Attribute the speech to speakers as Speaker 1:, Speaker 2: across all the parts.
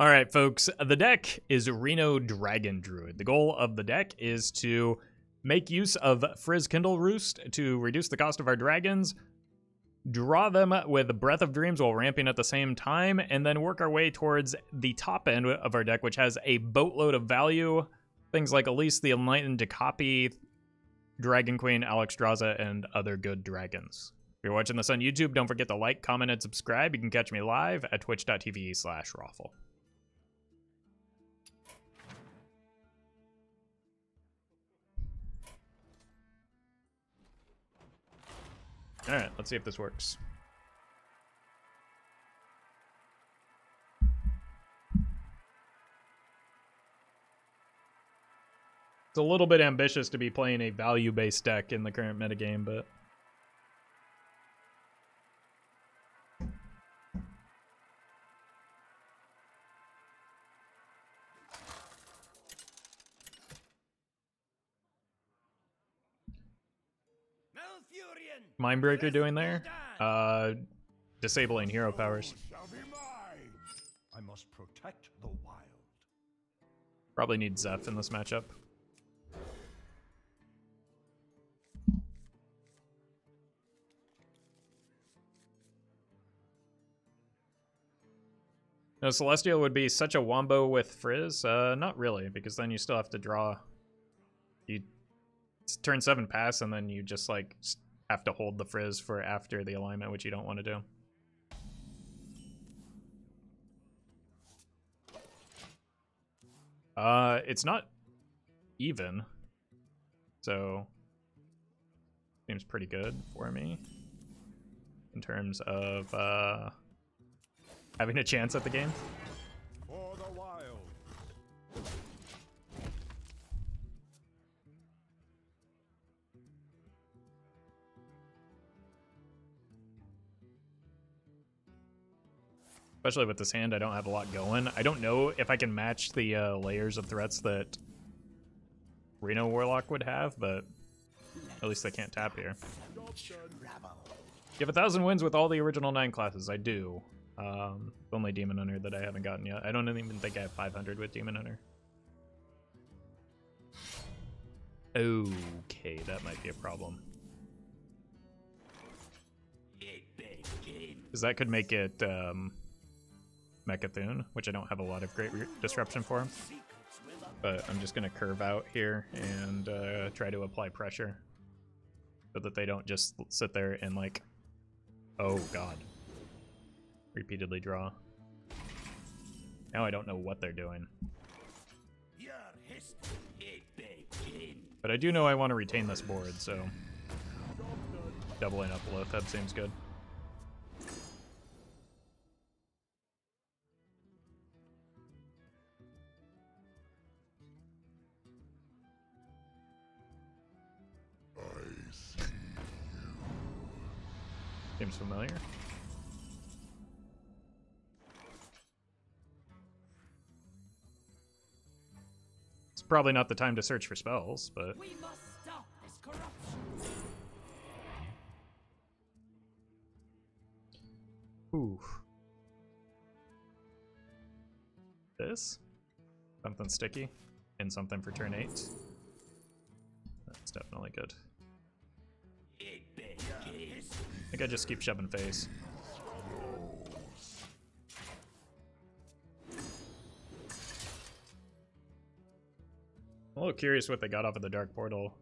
Speaker 1: Alright folks, the deck is Reno Dragon Druid. The goal of the deck is to make use of Frizz Kindleroost to reduce the cost of our dragons, draw them with Breath of Dreams while ramping at the same time, and then work our way towards the top end of our deck, which has a boatload of value. Things like Elise the Enlightened to copy Dragon Queen, Alexstrasza, and other good dragons. If you're watching this on YouTube, don't forget to like, comment, and subscribe. You can catch me live at twitch.tv/Raffle. Alright, let's see if this works. It's a little bit ambitious to be playing a value-based deck in the current metagame, but... Mindbreaker doing there? Disabling hero powers.
Speaker 2: I must protect the wild.
Speaker 1: Probably need Zeph in this matchup. No, Celestial would be such a wombo with Frizz. Not really, because then you still have to draw. It's turn 7 pass, and then you just like have to hold the Frizz for after the alignment, which you don't want to do. It's not even, so seems pretty good for me in terms of having a chance at the game.
Speaker 2: For the wild.
Speaker 1: Especially with this hand, I don't have a lot going. I don't know if I can match the layers of threats that Reno Warlock would have, but at least they can't tap here. You have 1,000 wins with all the original 9 classes. I do. Only Demon Hunter that I haven't gotten yet. I don't even think I have 500 with Demon Hunter. Okay, that might be a problem. Because that could make it Mechathune, which I don't have a lot of great disruption for. But I'm just going to curve out here and try to apply pressure so that they don't just sit there and like, oh god, repeatedly draw. Now I don't know what they're doing. But I do know I want to retain this board, so doubling up Loatheb seems good. Seems familiar. It's probably not the time to search for spells, but
Speaker 3: we must stop this corruption.
Speaker 1: Ooh. This? Something sticky and something for turn 8. That's definitely good. I think I just keep shoving face. I'm a little curious what they got off of the Dark Portal.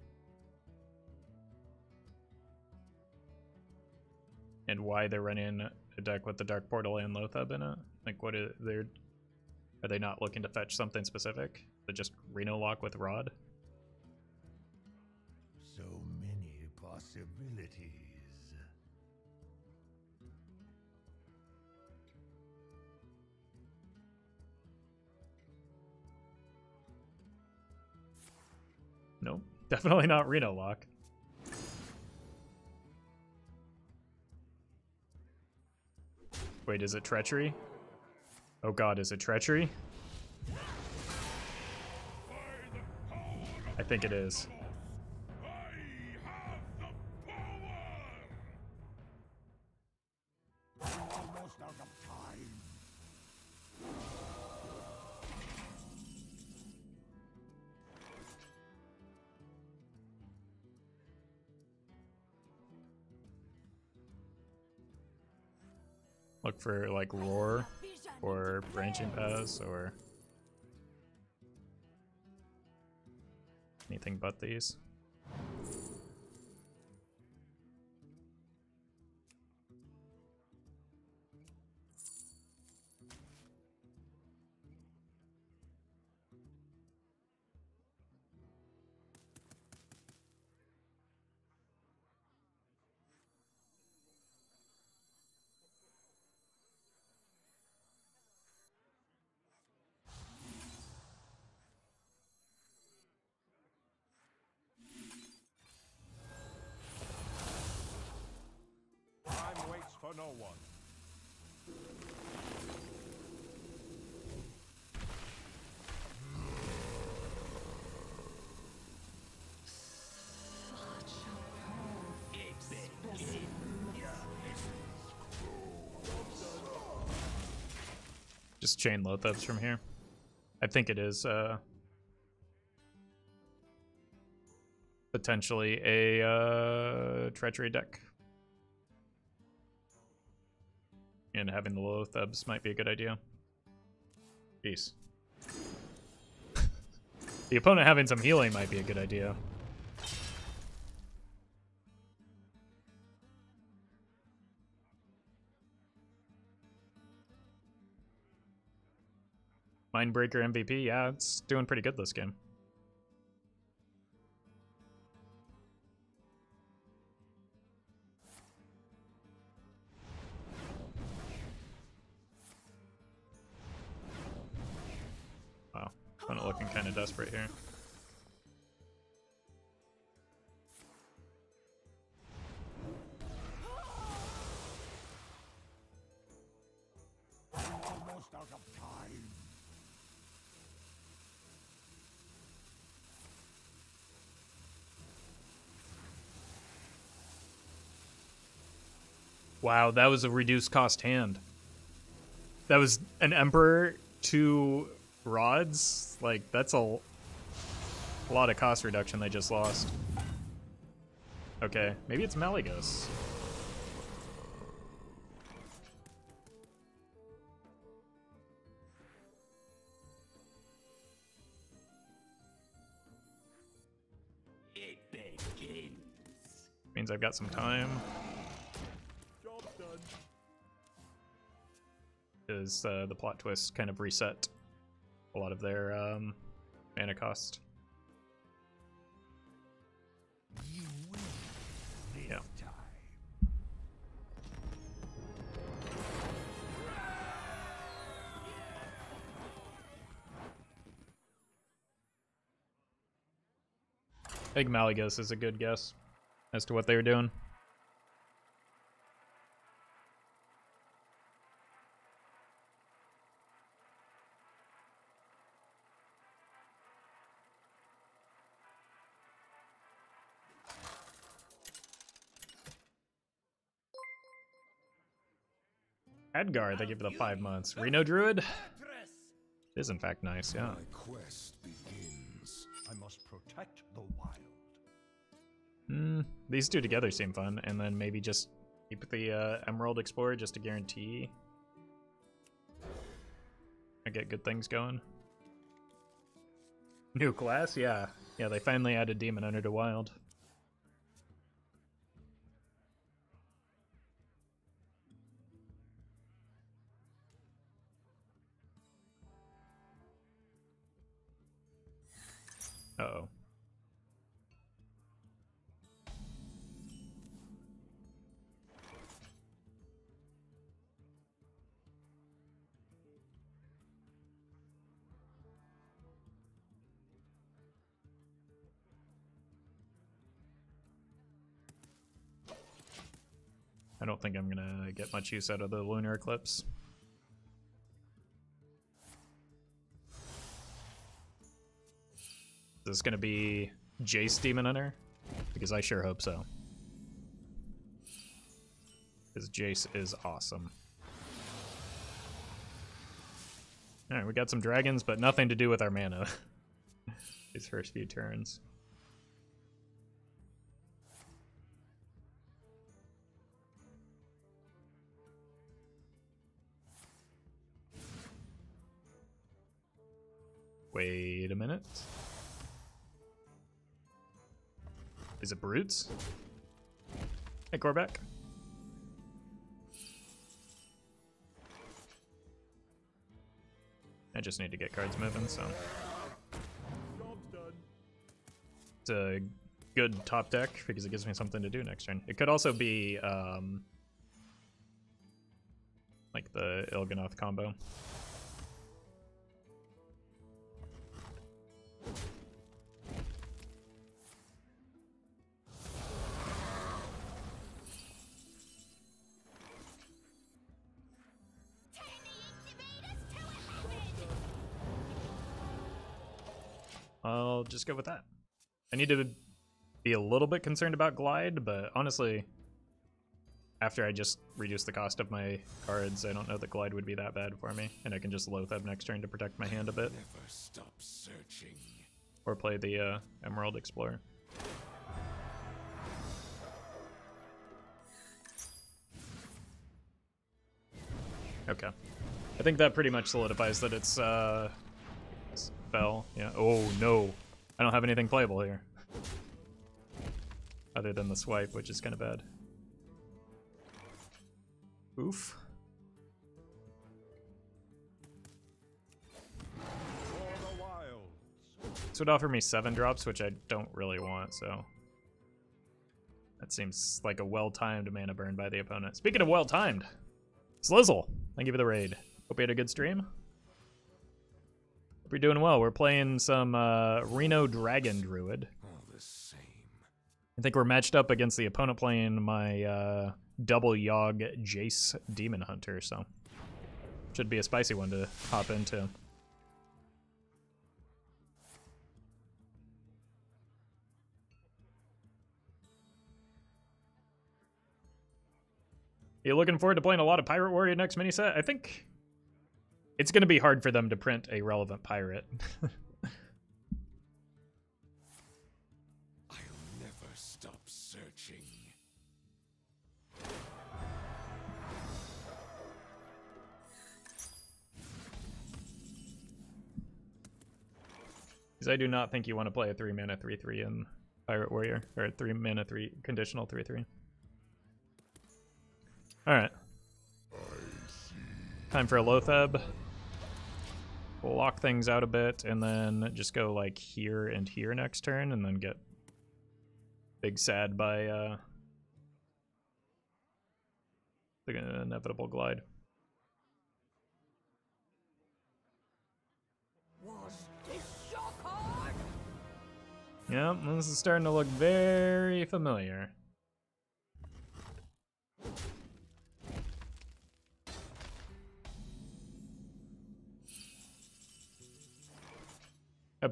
Speaker 1: And why they're running a deck with the Dark Portal and Loatheb in it. Like, what are they not looking to fetch something specific? They just Reno lock with Rod?
Speaker 2: So many possibilities.
Speaker 1: Nope, definitely not Reno lock. Wait, is it treachery? Oh god, is it treachery? I think it is. Look for like Roar or Branching Paths or anything but these.
Speaker 2: Time waits for no one.
Speaker 1: Just chain Loathebs from here. I think it is potentially a treachery deck. And having the Loathebs might be a good idea. Peace. The opponent having some healing might be a good idea. Mindbreaker MVP, yeah, it's doing pretty good this game. Wow, opponent looking kind of desperate here.
Speaker 2: Almost out of time.
Speaker 1: Wow, that was a reduced cost hand. That was an Emperor, 2 rods. Like, that's a lot of cost reduction they just lost. Okay, maybe it's Malygos.
Speaker 3: It begins.
Speaker 1: Means I've got some time.
Speaker 2: Job done.
Speaker 1: Is the plot twist kind of reset a lot of their mana cost.
Speaker 2: You win this
Speaker 1: Yeah.
Speaker 2: time.
Speaker 1: I think Malygos is a good guess as to what they were doing. Edgar, they give you the 5 months. Reno Druid is in fact nice, yeah.
Speaker 2: My quest begins. I must protect the wild.
Speaker 1: These two together seem fun, and then maybe just keep the Emerald Explorer just to guarantee I get good things going. New class, yeah. Yeah, they finally added Demon Hunter to Wild. Uh-oh. I don't think I'm gonna get much use out of the Lunar Eclipse. Is this gonna be Jace Demon Hunter? Because I sure hope so. Because Jace is awesome. Alright, we got some dragons, but nothing to do with our mana. These first few turns. Wait a minute. Is it brutes? Hey, Corback. I just need to get cards moving, so.
Speaker 2: Job's done.
Speaker 1: It's a good top deck because it gives me something to do next turn. It could also be like the Il'gynoth combo. I'll just go with that. I need to be a little bit concerned about Glide, but honestly, after I just reduce the cost of my cards, I don't know that Glide would be that bad for me, and I can just Loatheb next turn to protect my hand a bit.
Speaker 3: Never stop searching.
Speaker 1: Or play the Emerald Explorer. Okay. I think that pretty much solidifies that it's spell. Yeah. Oh no. I don't have anything playable here. Other than the swipe, which is kind of bad. Oof. This would offer me 7 drops, which I don't really want, so. That seems like a well-timed mana burn by the opponent. Speaking of well-timed, Slizzle, thank you for the raid. Hope you had a good stream. Hope you're doing well. We're playing some Reno Dragon Druid.
Speaker 3: All the same.
Speaker 1: I think we're matched up against the opponent playing my double Yogg Jace Demon Hunter, so should be a spicy one to hop into. You looking forward to playing a lot of Pirate Warrior next mini set? I think it's going to be hard for them to print a relevant pirate.
Speaker 3: I'll never stop searching.
Speaker 1: Because I do not think you want to play a 3-mana 3/3 in Pirate Warrior, or a 3-mana 3 conditional 3/3. Alright. Time for a Loatheb. We'll lock things out a bit, and then just go like here and here next turn, and then get big sad by the inevitable Glide.
Speaker 4: Was this your card?
Speaker 1: Yep, this is starting to look very familiar.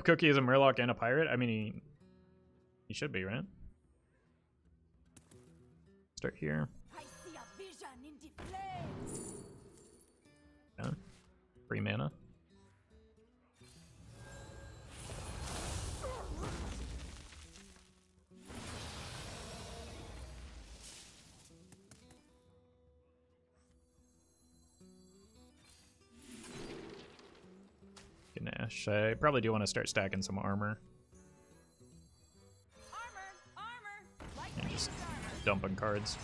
Speaker 1: Cookie is a Murloc and a pirate? I mean, he should be, right? Start here.
Speaker 4: I see a vision in the flames.
Speaker 1: Yeah. 3 mana. Ganesh. I probably do want to start stacking some armor. And just dumping cards.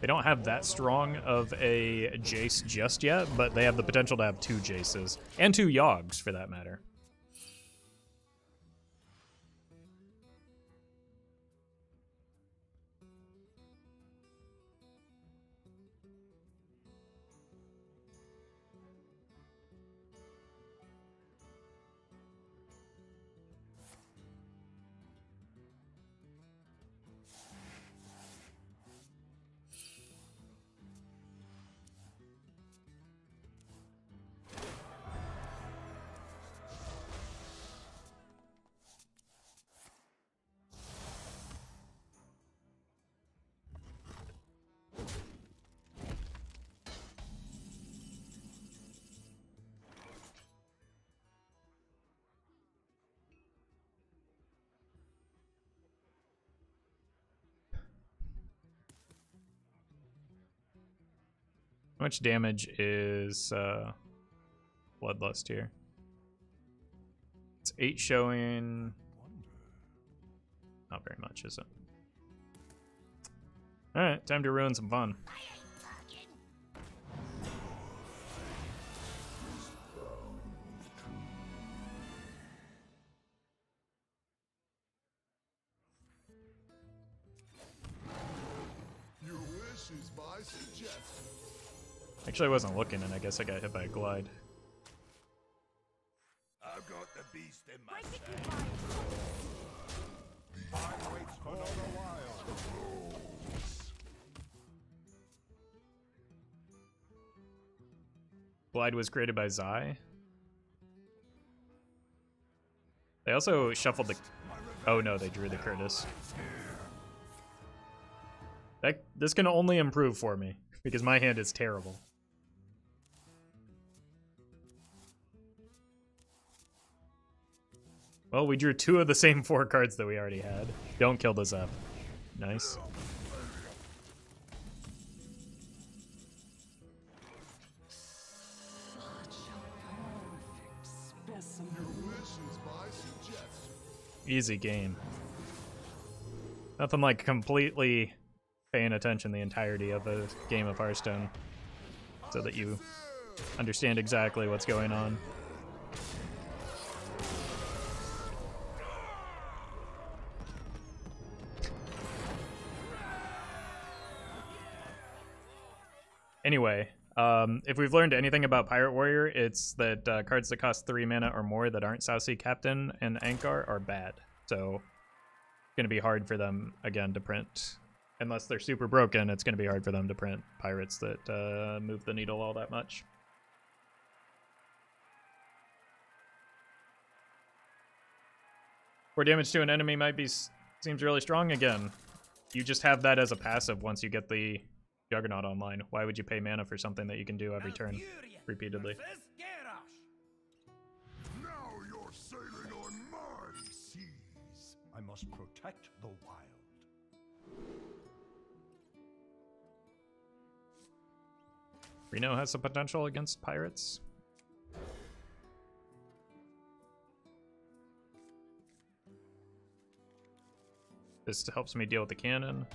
Speaker 1: They don't have that strong of a Jace just yet, but they have the potential to have 2 Jaces. And 2 Yoggs, for that matter. How much damage is Bloodlust here? It's 8 showing. Not very much, is it? Alright, time to ruin some fun.
Speaker 2: Your wish is my suggestion.
Speaker 1: Actually, I wasn't looking, and I guess I got hit by a glide.
Speaker 3: I've got the beast in my
Speaker 4: Break it,
Speaker 3: sack.
Speaker 4: you guys.
Speaker 2: I wait for the wild.
Speaker 1: Glide was created by Zai. They also shuffled the... Oh no, they drew the Curtis. This can only improve for me, because my hand is terrible. Well, we drew 2 of the same 4 cards that we already had. Don't kill the Zep. Nice. Easy game. Nothing like completely paying attention the entirety of a game of Hearthstone so that you understand exactly what's going on. Anyway, if we've learned anything about Pirate Warrior, it's that cards that cost 3 mana or more that aren't Southsea Captain and Ankar are bad. So it's going to be hard for them, again, to print. Unless they're super broken, it's going to be hard for them to print pirates that move the needle all that much. Or damage to an enemy might be seems really strong again. You just have that as a passive once you get the Juggernaut online. Why would you pay mana for something that you can do every turn repeatedly?
Speaker 2: Now you're sailing on my seas. I must protect the wild.
Speaker 1: Reno has some potential against pirates. This helps me deal with the cannon,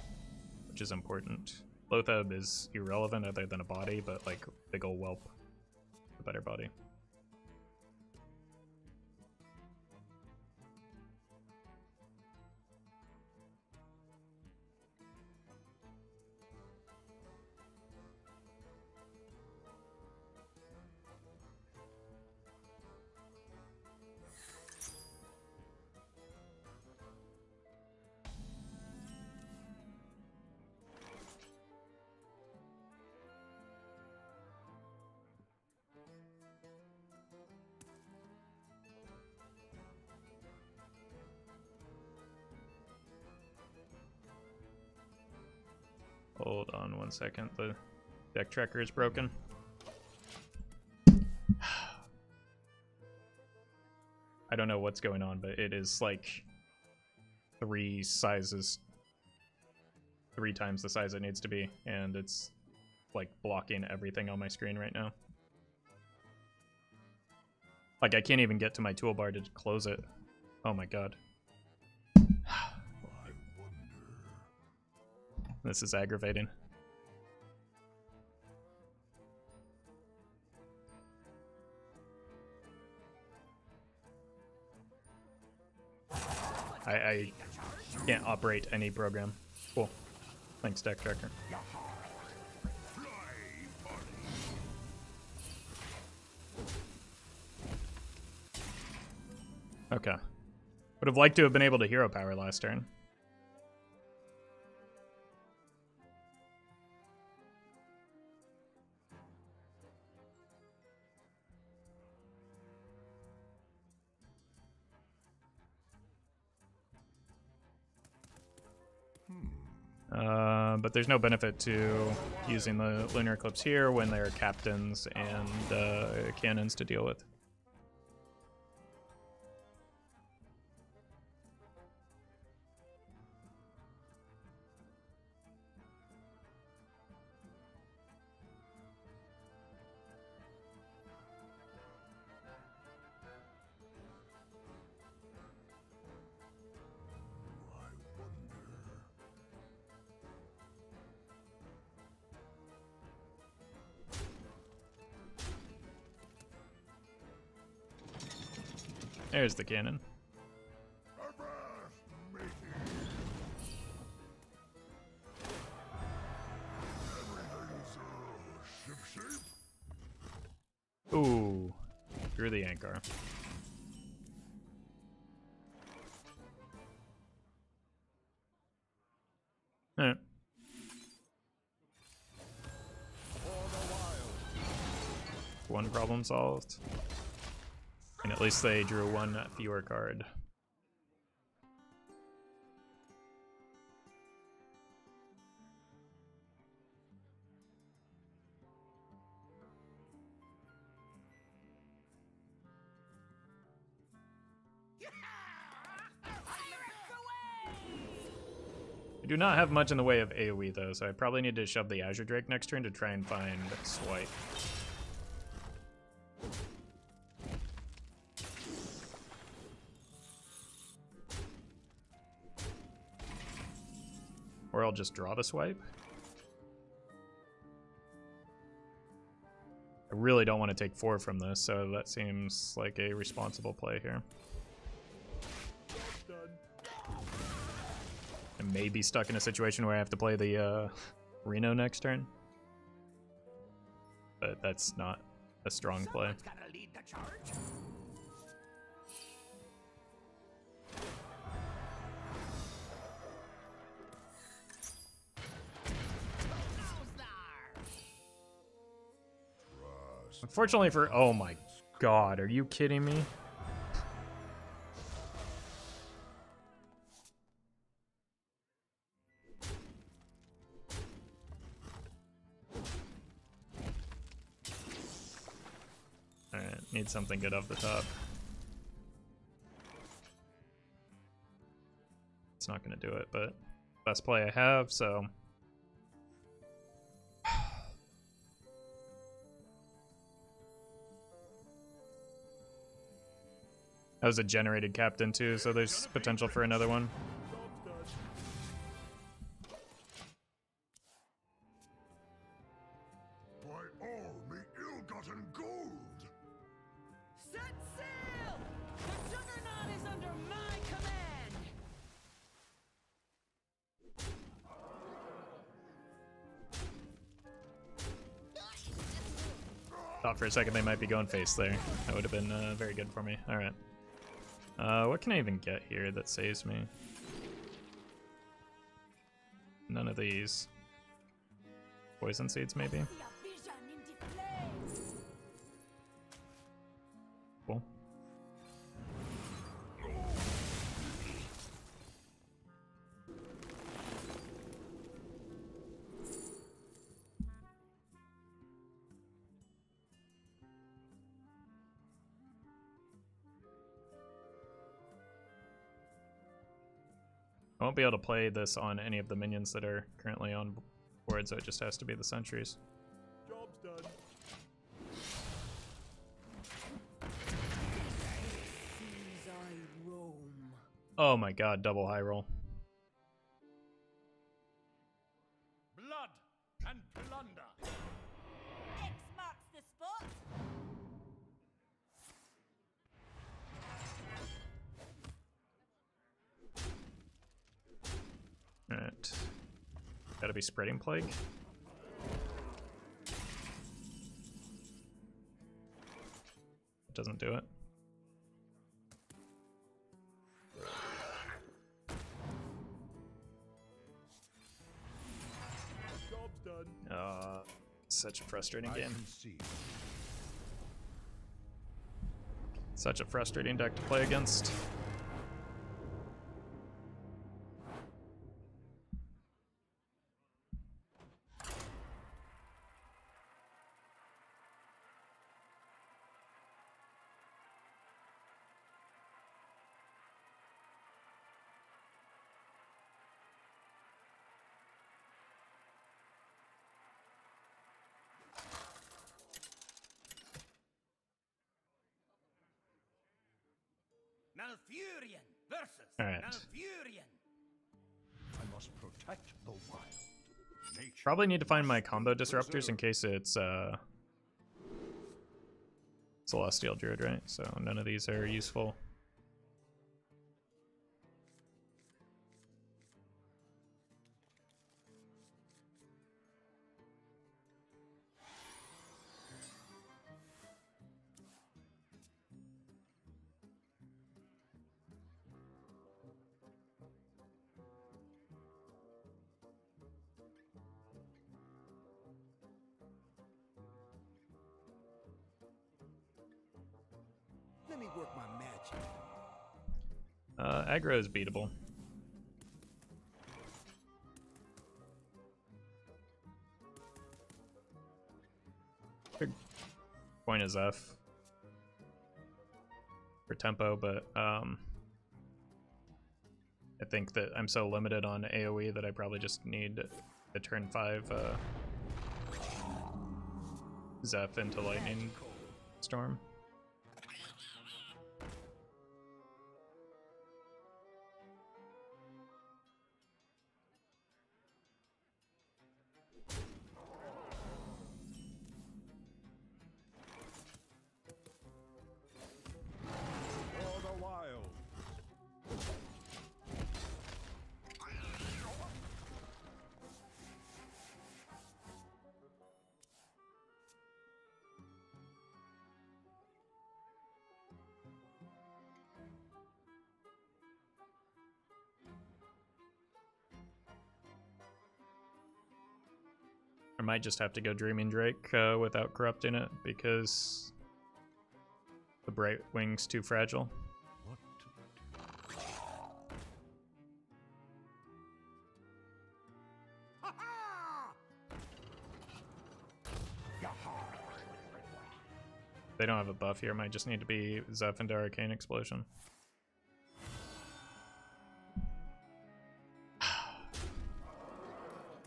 Speaker 1: which is important. Loatheb is irrelevant other than a body, but like big ol' whelp, a better body. Hold on 1 second, the deck tracker is broken. I don't know what's going on, but it is like 3 times the size it needs to be, and it's like blocking everything on my screen right now. Like I can't even get to my toolbar to close it. Oh my god. This is aggravating. I can't operate any program. Cool. Thanks, deck tracker. Okay. Would have liked to have been able to hero power last turn. But there's no benefit to using the Lunar Eclipse here when there are captains and cannons to deal with. There's the cannon. Ooh, through the anchor. Alright. One problem solved. And at least they drew one fewer card. I do not have much in the way of AoE though, so I probably need to shove the Azure Drake next turn to try and find Swipe. Or I'll just draw the Swipe. I really don't want to take 4 from this, so that seems like a responsible play here. I may be stuck in a situation where I have to play the Reno next turn. But that's not a strong play.
Speaker 3: Gotta lead the charge.
Speaker 1: Unfortunately for... Oh my god, are you kidding me? Alright, need something good off the top. It's not gonna do it, but best play I have, so... That was a generated captain too, so there's potential for another one.
Speaker 2: By all me ill-gotten gold!
Speaker 4: Set sail! The Juggernaut is under my command!
Speaker 1: Thought for a second they might be going face there. That would have been very good for me. Alright. What can I even get here that saves me? None of these. Poison seeds, maybe? Cool. I won't be able to play this on any of the minions that are currently on board, so it just has to be the sentries.
Speaker 2: Job's done.
Speaker 1: Oh my god, double high roll.
Speaker 3: Blood and plunder.
Speaker 4: X marks the spot!
Speaker 1: Alright. Gotta be Spreading Plague. It doesn't do it.
Speaker 2: Job's done.
Speaker 1: Such a frustrating game.
Speaker 2: See.
Speaker 1: Such a frustrating deck to play against.
Speaker 3: Malfurion versus
Speaker 1: Alright.
Speaker 3: Malfurion.
Speaker 2: I must protect the wild. Nature.
Speaker 1: Probably need to find my combo disruptors in case it's Celestial Druid, right? So none of these are useful
Speaker 5: Let me work my magic.
Speaker 1: Aggro is beatable. Big point is F for tempo, but I think that I'm so limited on AoE that I probably just need the turn 5 Zeph into Lightning Storm.
Speaker 2: For the wild.
Speaker 1: I might just have to go Dreaming Drake without corrupting it because the Brightwing's too fragile.
Speaker 2: What to do?
Speaker 1: They don't have a buff here. Might just need to be Zeph into Arcane Explosion.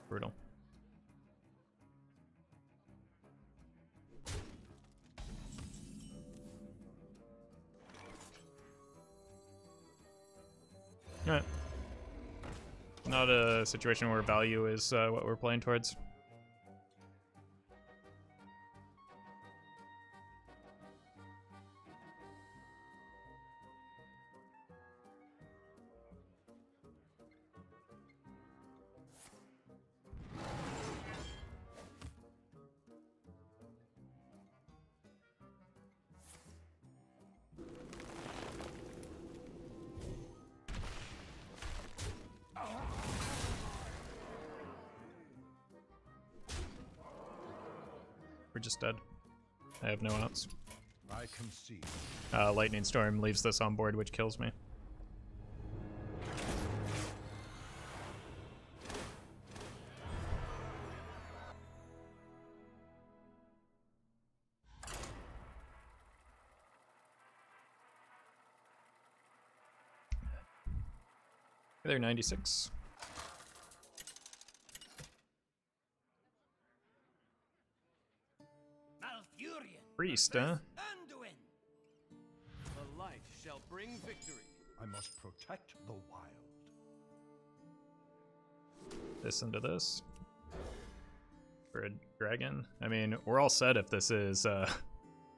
Speaker 1: Brutal. Alright. Not a situation where value is what we're playing towards. We're just dead. I have no outs.
Speaker 2: I concede.
Speaker 1: Lightning Storm leaves this on board, which kills me. They're 96.
Speaker 3: Malfurion.
Speaker 1: Priest, huh?
Speaker 3: Anduin.
Speaker 5: The light shall bring victory.
Speaker 2: I must protect the wild.
Speaker 1: This into this. For a dragon. I mean, we're all set if this is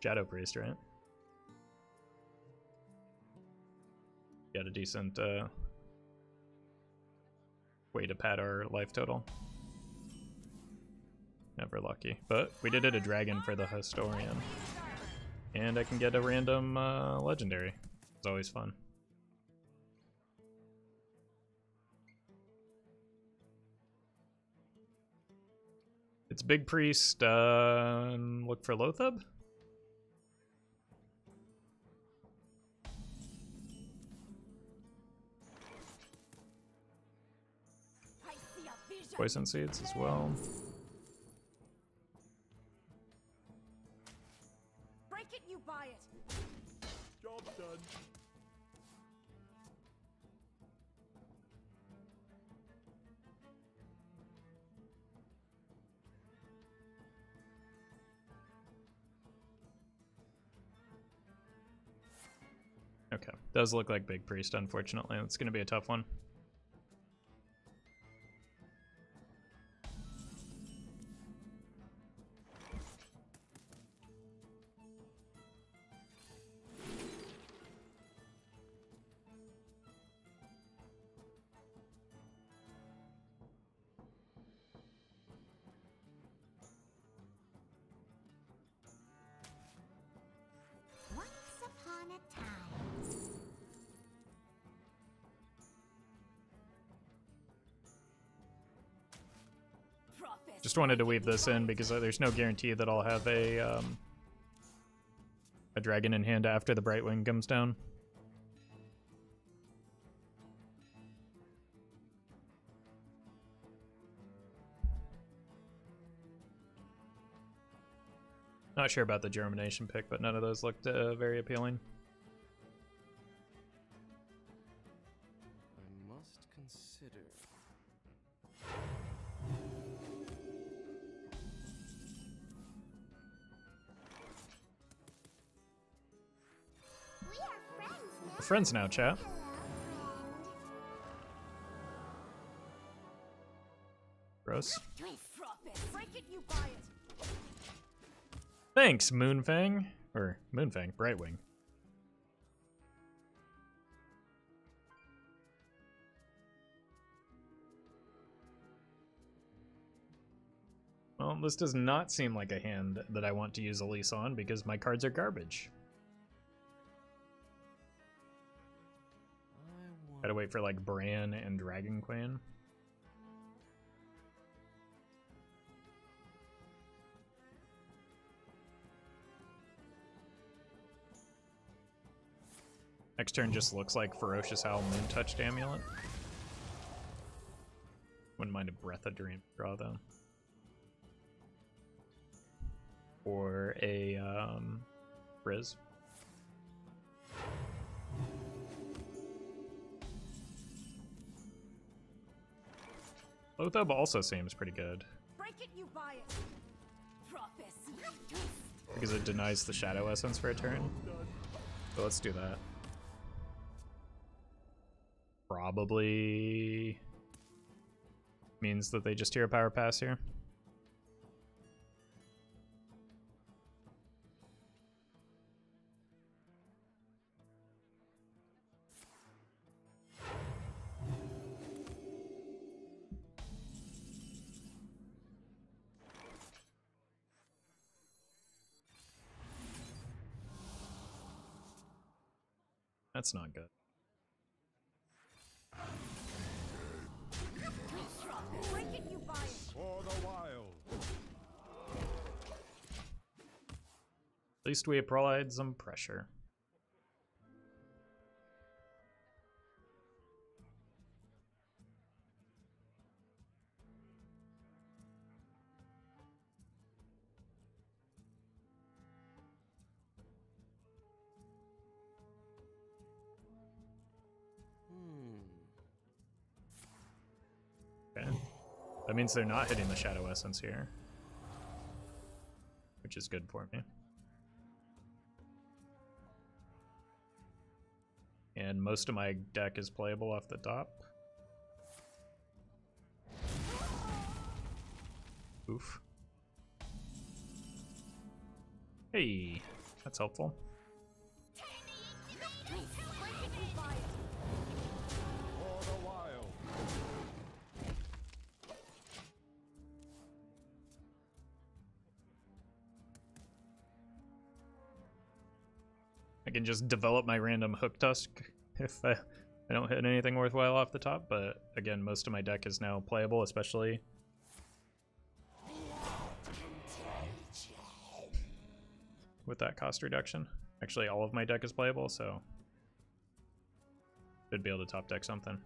Speaker 1: Shadow Priest, right? Got a decent way to pad our life total. Never lucky. But we did it a dragon for the Historian. And I can get a random legendary. It's always fun. It's Big Priest. Look for Loatheb.
Speaker 4: I see a vision.
Speaker 1: Poison Seeds as well.
Speaker 4: Break it, you buy it.
Speaker 2: Job done.
Speaker 1: Okay, does look like Big Priest, unfortunately. It's going to be a tough one.
Speaker 4: Once upon a time.
Speaker 1: Just wanted to weave this in because there's no guarantee that I'll have a a dragon in hand after the Brightwing comes down. Not sure about the Germination pick, but none of those looked very appealing.
Speaker 5: I must consider.
Speaker 4: We are friends now.
Speaker 1: We're friends now, chat.
Speaker 4: Hello,
Speaker 1: Gross.
Speaker 4: friend. Break it, you buy it.
Speaker 1: Thanks, Moonfang. Or Moonfang, Brightwing. Well, this does not seem like a hand that I want to use Elise on because my cards are garbage. Gotta wait for like Brann and Dragon Queen. Next turn just looks like Ferocious Howl Moon Touched Amulet. Wouldn't mind a Breath of Dream draw though. Or a Frizz. Loatheb also seems pretty good.
Speaker 4: Break it, you buy it. Prophecy.
Speaker 1: Because it denies the Shadow Essence for a turn. So let's do that. Probably means that they just hear a Power Pass here. That's not good.
Speaker 4: Break it, you buy it.
Speaker 2: For the wild.
Speaker 1: At least we applied some pressure. Okay. That means they're not hitting the Shadow Essence here, which is good for me. And most of my deck is playable off the top. Oof. Hey, that's helpful.
Speaker 4: Break it, you buy it.
Speaker 2: For the wild.
Speaker 1: I can just develop my random Hook Tusk if I don't hit anything worthwhile off the top, but again, most of my deck is now playable, especially with that cost reduction. Actually, all of my deck is playable, so should be able to top deck something.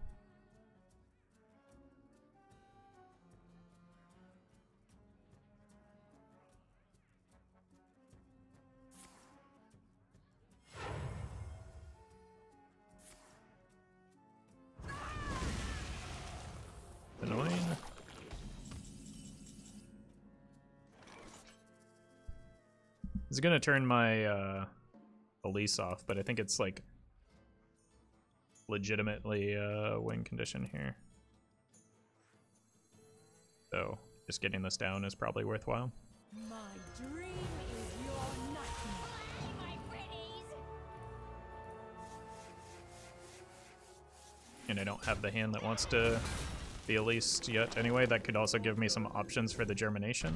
Speaker 1: Annoying. It's gonna turn my Elise off, but I think it's like legitimately win condition here. So just getting this down is probably worthwhile.
Speaker 4: My dream is your nightmare. My pretties.
Speaker 1: And I don't have the hand that wants to be Elise yet anyway. That could also give me some options for the Germination.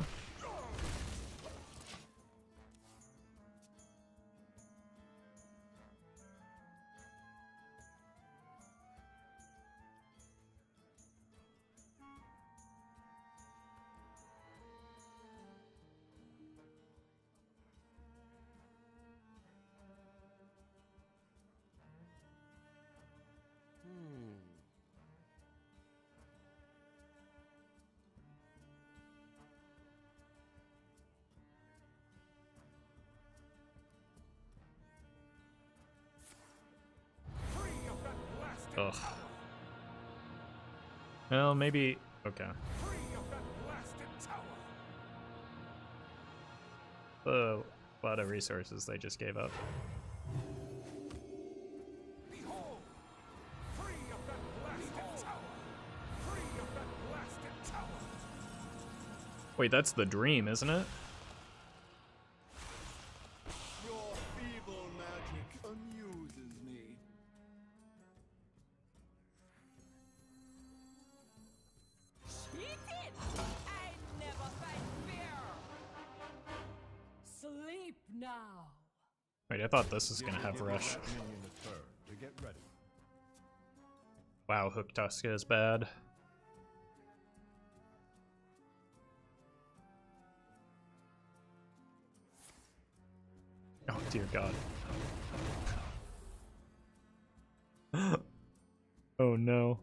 Speaker 1: Ugh. Well, maybe. Okay.
Speaker 2: Free of that blasted tower.
Speaker 1: A lot of resources they just gave up.
Speaker 2: Behold! Free of that blasted tower. Free of that blasted tower.
Speaker 1: Wait, that's the dream, isn't it?
Speaker 5: Your feeble magic amuses me.
Speaker 4: Cheated! I never fight fear! Sleep now!
Speaker 1: Wait, I thought this was gonna have rush.
Speaker 2: Minion a turn to get ready.
Speaker 1: Wow, Hook Tuska is bad. Oh dear God. Oh no.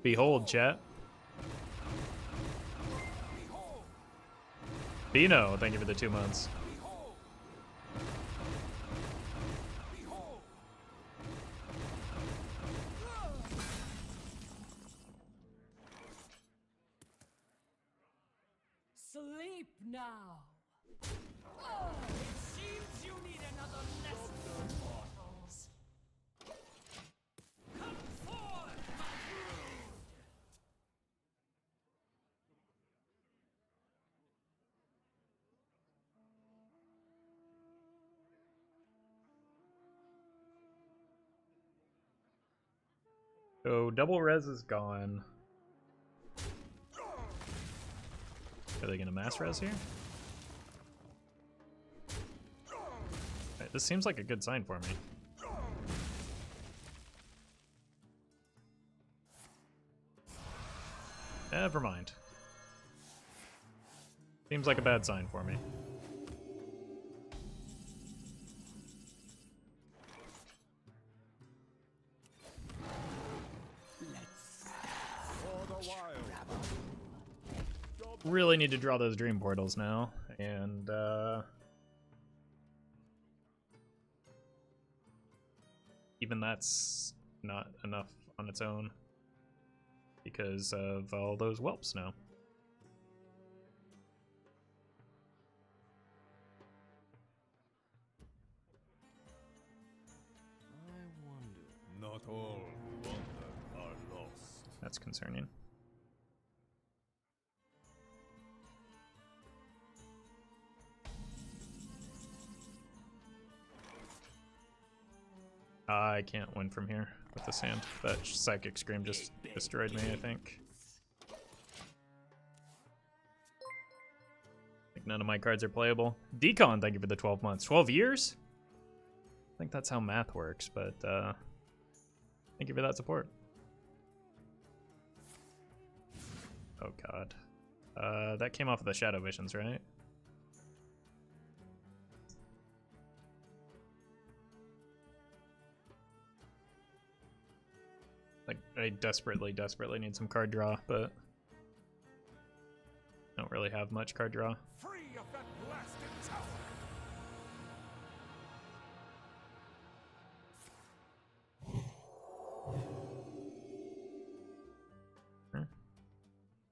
Speaker 1: Behold, chat. Bino, thank you for the 2 months.
Speaker 4: Sleep now! Oh, it seems you need another lesson, mortals. Come forth, my brood!
Speaker 1: So double res is gone. Are they gonna mass res here? Right, this seems like a good sign for me. Never mind. Seems like a bad sign for me.
Speaker 2: For the wild.
Speaker 1: Really need to draw those dream portals now, and even that's not enough on its own because of all those whelps now.
Speaker 5: I wonder.
Speaker 2: Not all who wander are lost.
Speaker 1: That's concerning. I can't win from here with the sand. That Psychic Scream just destroyed me, I think. I think none of my cards are playable. Decon, thank you for the 12 months. 12 years? I think that's how math works, but thank you for that support. Oh god. That came off of the Shadow Visions, right? Like, I desperately need some card draw, but don't really have much card draw.
Speaker 2: Free of that blasted tower.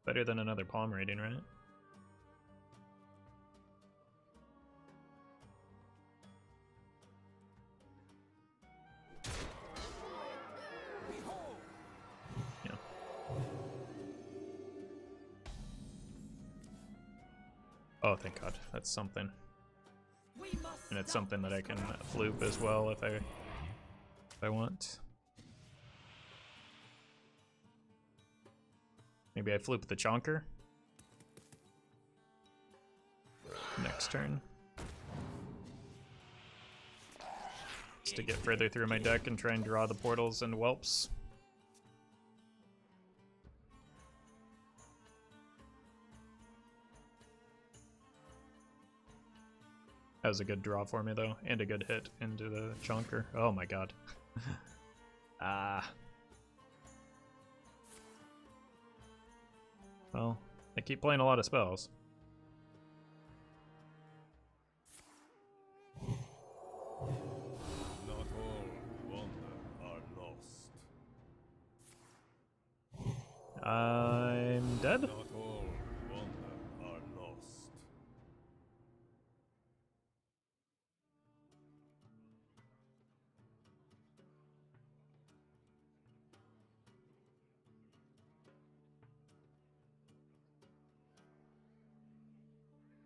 Speaker 1: Better than another palm reading, right? Yeah. Oh, thank God. That's something. And it's something that I can floop as well if I want. Maybe I floop the Chonker. Next turn. Just to get further through my deck and try and draw the portals and whelps. That was a good draw for me though, and a good hit into the Chonker. Oh my god. Ah. Well, I keep playing a lot of spells.
Speaker 2: Not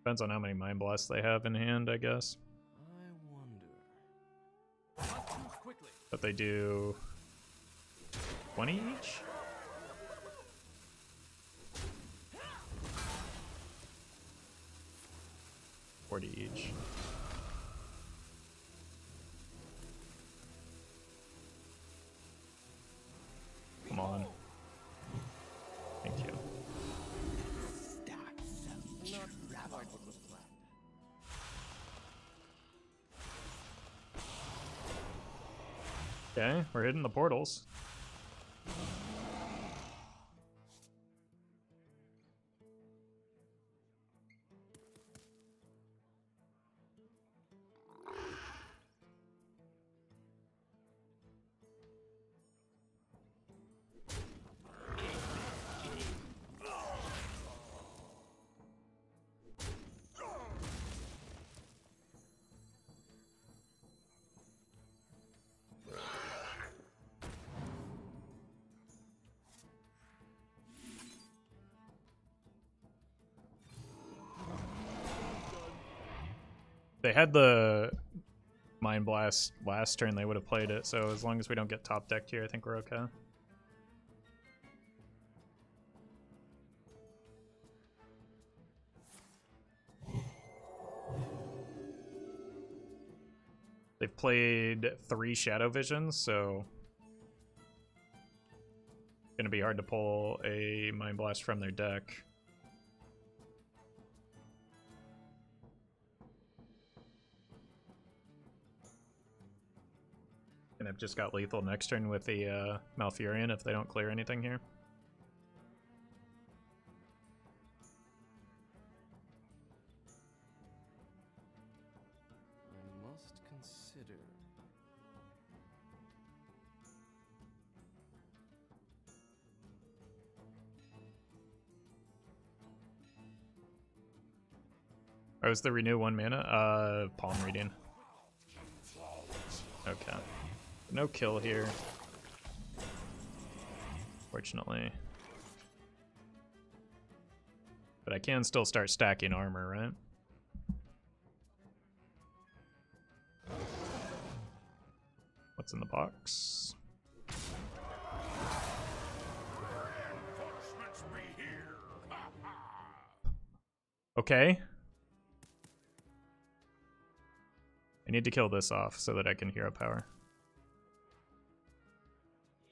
Speaker 1: Depends on how many Mind Blasts they have in hand, I guess.
Speaker 5: I wonder. Let's move quickly.
Speaker 1: But they do 20 each? Each. Come on. Thank you.
Speaker 5: Not quite what was planned.
Speaker 1: Okay, we're hitting the portals. They had the Mind Blast last turn, they would have played it, so as long as we don't get top decked here, I think we're okay. They've played 3 Shadow Visions, so it's gonna be hard to pull a Mind Blast from their deck. And I've just got lethal next turn with the Malfurion if they don't clear anything here.
Speaker 5: I must consider.
Speaker 1: Or was the renew 1 mana? Palm reading. Okay. No kill here. Fortunately. But I can still start stacking armor, right? What's in the box? Okay. I need to kill this off so that I can hero power.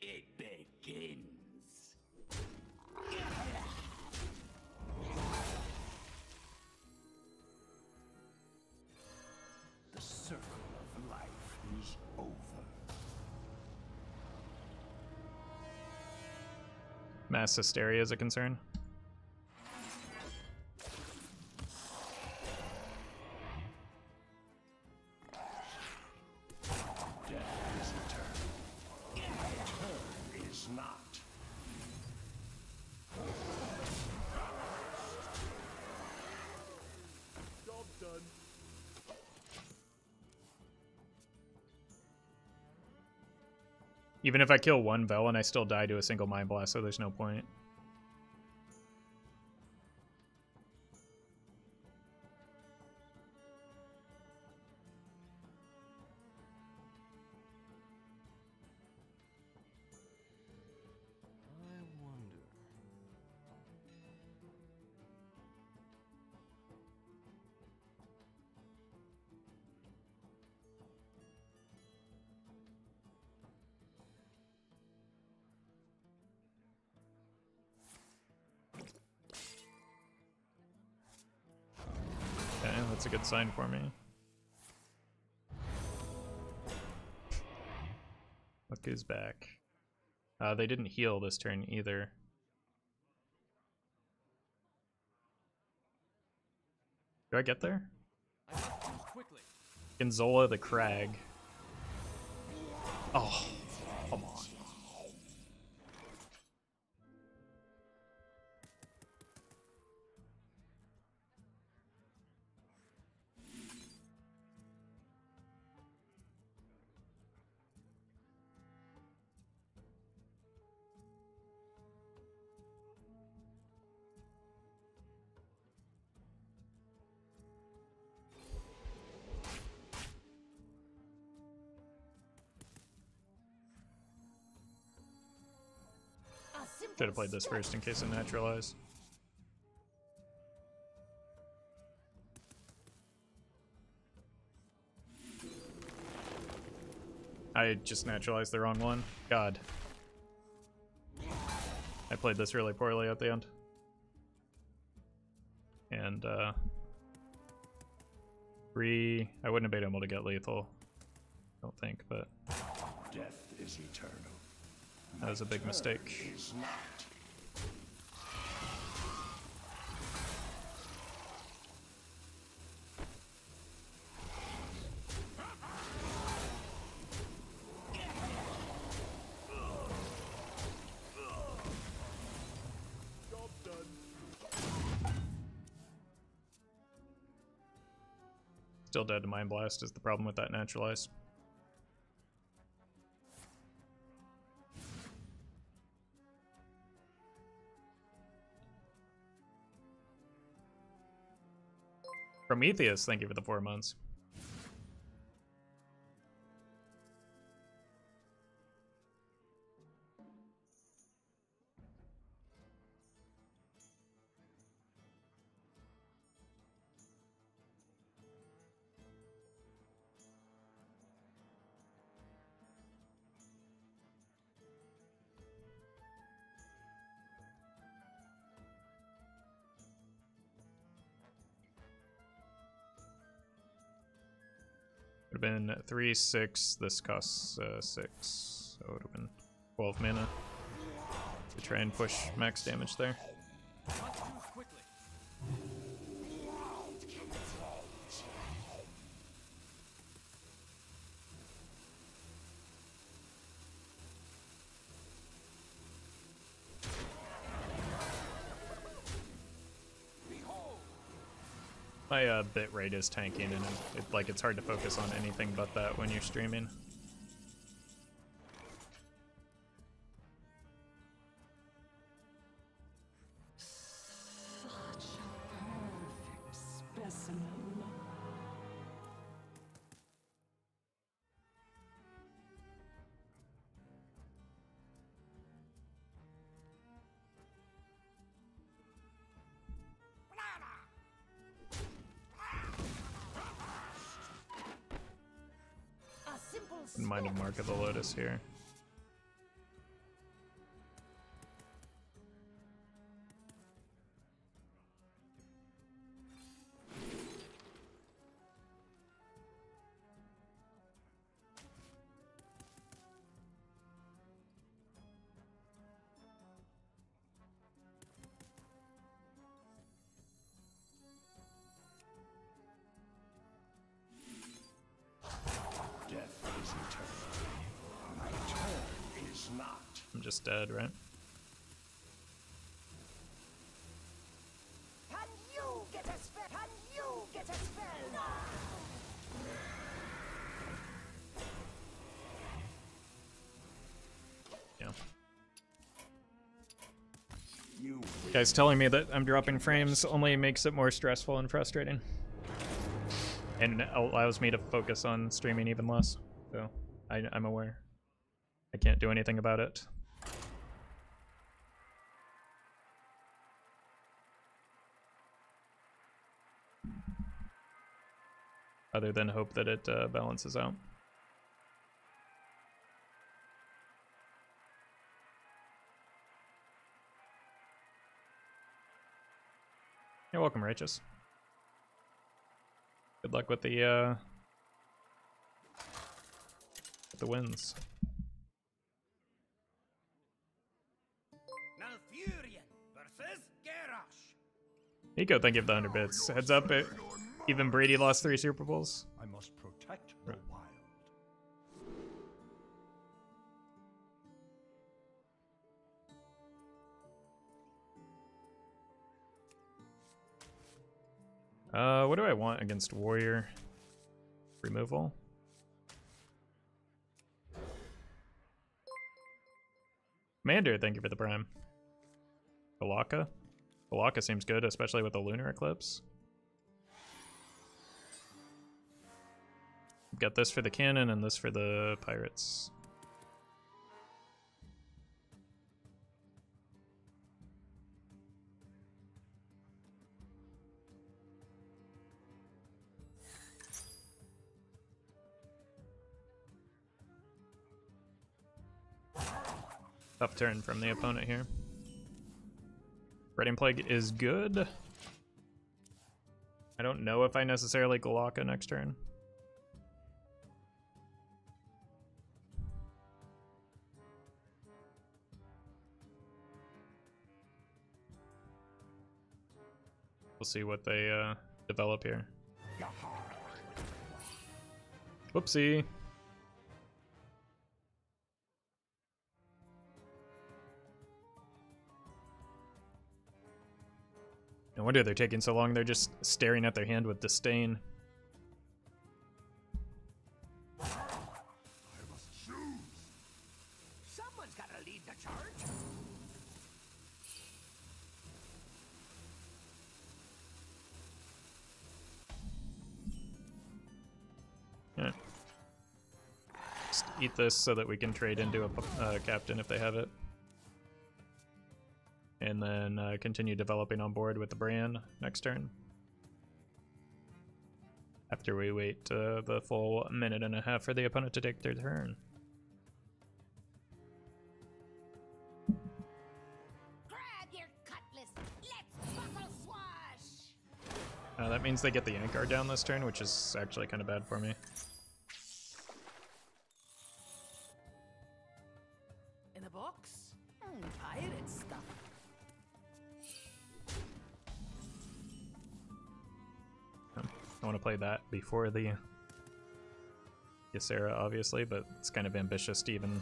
Speaker 3: It begins.
Speaker 2: The circle of life is over.
Speaker 1: Mass hysteria is a concern. Even if I kill one Velen, I still die to a single Mind Blast, so there's no point.
Speaker 5: I wonder.
Speaker 1: Okay, that's a good sign for me. Look who's back. They didn't heal this turn either. Do I get there?
Speaker 5: I must move quickly.
Speaker 1: In Zola the Crag. Oh, come on. Should have played this first in case it naturalized. I just naturalized the wrong one. God. I played this really poorly at the end. And, I wouldn't have been able to get lethal. I don't think, but...
Speaker 2: Death is eternal.
Speaker 1: That was a big mistake.
Speaker 2: Is not.
Speaker 1: Still dead to Mind Blast is the problem with that naturalize. Prometheus, thank you for the 4 months. Would have been 3, 6. This costs 6, so it would have been 12 mana to try and push max damage there.
Speaker 5: Not too quickly.
Speaker 1: My bit rate is tanking, and it's hard to focus on anything but that when you're streaming.
Speaker 4: Such a perfect specimen.
Speaker 1: Wouldn't mind a Mark of the Lotus here. I'm just dead, right?
Speaker 4: Can you get a spell? Can you get a spell?
Speaker 1: Yeah.
Speaker 2: You
Speaker 1: Guys telling me that I'm dropping frames only makes it more stressful and frustrating. And allows me to focus on streaming even less. So, I'm aware. I can't do anything about it. Other than hope that it balances out. You're welcome, Righteous. Good luck with the wins.
Speaker 5: Malfurion versus Garrosh.
Speaker 1: Nico, thank you for the 100 bits. Heads up, even Brady lost 3 Super Bowls.
Speaker 2: I must protect the wild.
Speaker 1: What do I want against Warrior? Removal? Commander, thank you for the prime. Golakka? Golakka seems good, especially with the Lunar Eclipse. Got this for the cannon and this for the pirates. Tough turn from the opponent here. Spreading Plague is good. I don't know if I necessarily Golakka next turn. We'll see what they develop here. Whoopsie. No wonder they're taking so long. They're just staring at their hand with disdain.
Speaker 2: I must choose.
Speaker 3: Someone's got to lead the charge.
Speaker 1: Yeah. Just eat this so that we can trade into a captain if they have it. And then continue developing on board with the Brann next turn. After we wait the full minute and a half for the opponent to take their turn.
Speaker 4: Grab your cutlass. Let's buckle swash.
Speaker 1: That means they get the Yank guard down this turn, which is actually kind of bad for me.
Speaker 5: In a box? Pirate stuff.
Speaker 1: I want to play that before the Ysera, obviously, but it's kind of ambitious to even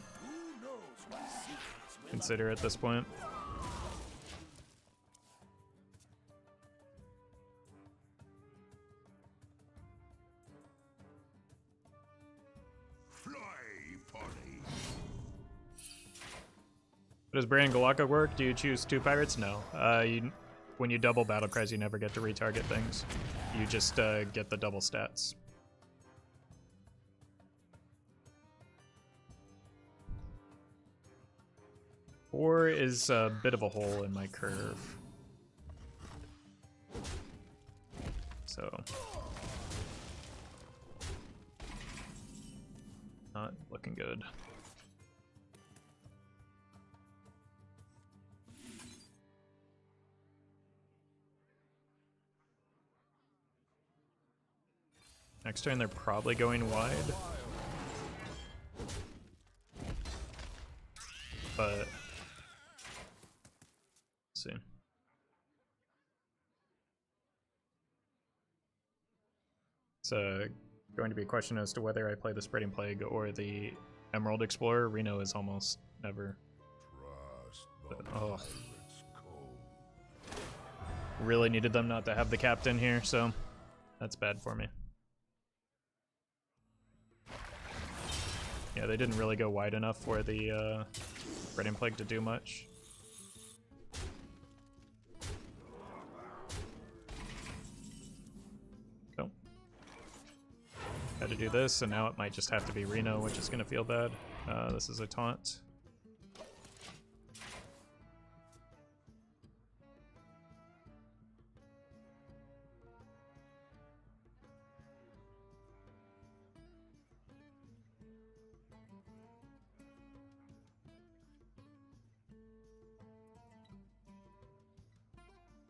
Speaker 1: consider at this point.
Speaker 2: Fly, party.
Speaker 1: Does Brann Golakka work? Do you choose 2 pirates? No. When you double battle cries, you never get to retarget things. You just get the double stats. Four is a bit of a hole in my curve. So. Not looking good. Next turn, they're probably going wide. But let's see. It's going to be a question as to whether I play the Spreading Plague or the Emerald Explorer. Reno is almost never.
Speaker 2: Trust the
Speaker 1: Oh,
Speaker 2: pirate's code.
Speaker 1: really needed them not to have the captain here, so that's bad for me. Yeah, they didn't really go wide enough for the Spreading Plague to do much. So, had to do this, and now it might just have to be Reno, which is going to feel bad. This is a taunt.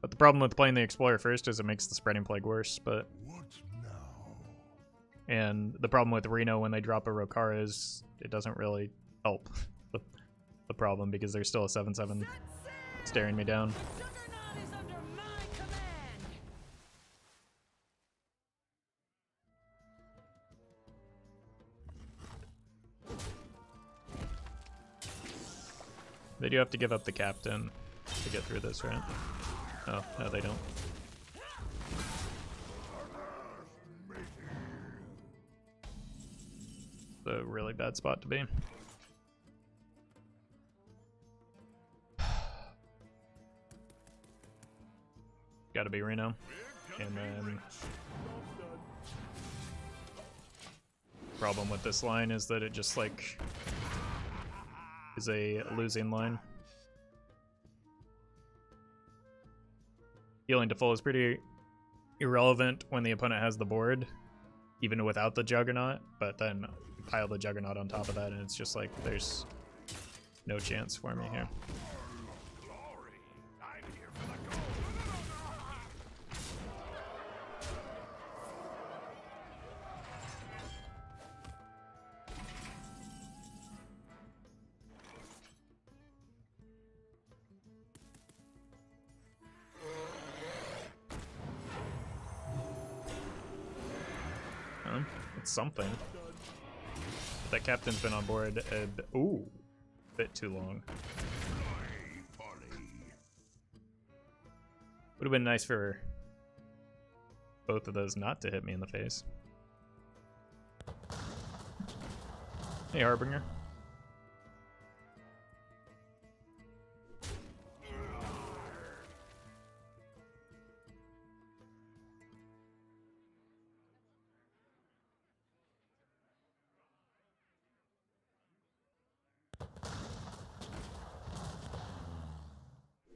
Speaker 1: But the problem with playing the Explorer first is it makes the Spreading Plague worse, but...
Speaker 2: What now?
Speaker 1: And the problem with Reno when they drop a Rokara is it doesn't really help the problem because there's still a 7/7 staring me down.
Speaker 4: Juggernaut is under my command.
Speaker 1: They do have to give up the captain to get through this, right? Oh, no, they don't. It's a really bad spot to be. Gotta be Reno. And then... problem with this line is that it just, like, is a losing line. Healing to full is pretty irrelevant when the opponent has the board, even without the Juggernaut, but then you pile the Juggernaut on top of that and it's just like there's no chance for me here.
Speaker 2: Glory! I'm here for the gold.
Speaker 1: It's something. That captain's been on board a bit too long. Would have been nice for both of those not to hit me in the face. Hey, Harbinger.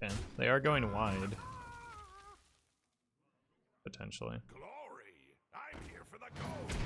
Speaker 1: Okay, they are going wide. Potentially.
Speaker 2: Glory! I'm here for the gold.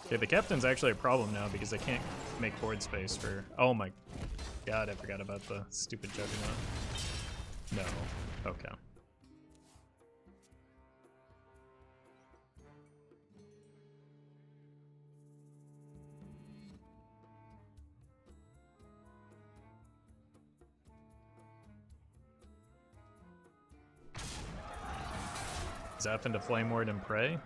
Speaker 1: Okay, the captain's actually a problem now because I can't make board space for... Oh my god, I forgot about the stupid Juggernaut. No. Okay. Zap into Flame Ward and Prey.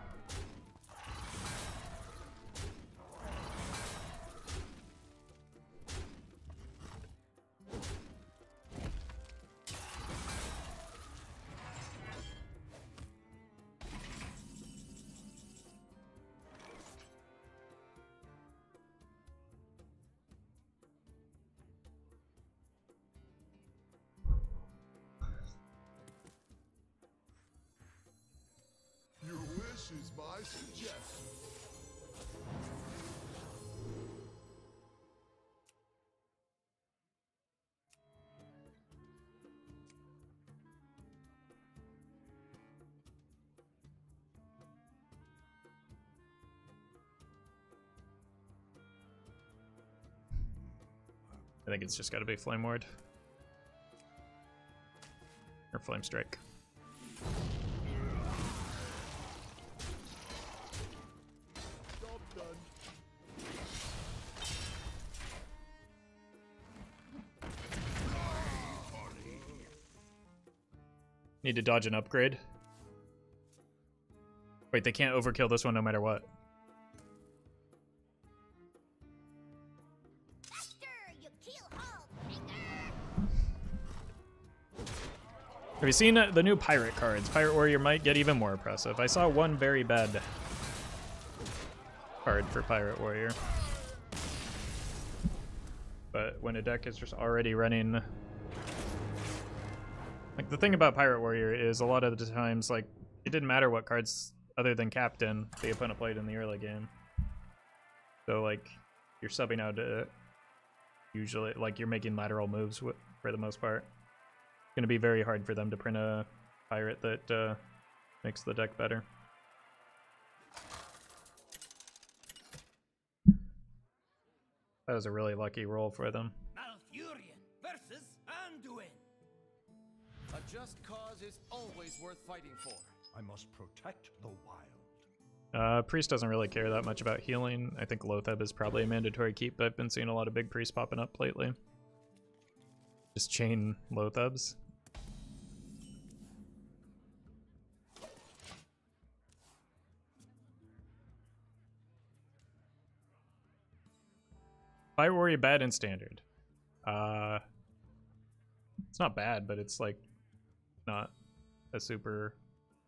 Speaker 2: Is my suggestion.
Speaker 1: I think it's just got to be Flame Ward. Or Flame Strike. Need to dodge an upgrade. Wait, they can't overkill this one no matter what. Have you seen the new pirate cards? Pirate Warrior might get even more oppressive. I saw one very bad card for Pirate Warrior. But when a deck is just already running... Like, the thing about Pirate Warrior is a lot of the times, like, it didn't matter what cards other than Captain the opponent played in the early game. So, like, you're subbing out usually, like, you're making lateral moves for the most part. It's going to be very hard for them to print a pirate that makes the deck better. That was a really lucky roll for them.
Speaker 3: Malfurion versus Anduin.
Speaker 5: A just cause is always worth fighting for.
Speaker 2: I must protect the wild.
Speaker 1: Priest doesn't really care that much about healing. I think Loatheb is probably a mandatory keep, but I've been seeing a lot of big priests popping up lately. Just chain Loathebs. Fire Warrior bad in standard. It's not bad, but it's like not a super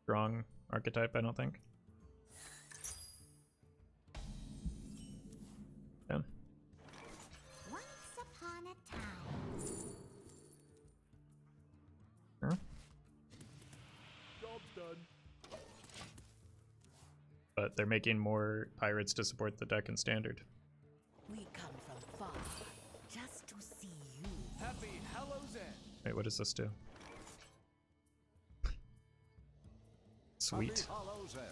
Speaker 1: strong archetype, I don't think. But they're making more pirates to support the deck in standard.
Speaker 4: We come from far just to see you.
Speaker 5: Happy Hallows End.
Speaker 1: Wait, what does this do? Sweet.
Speaker 2: Hollow's End.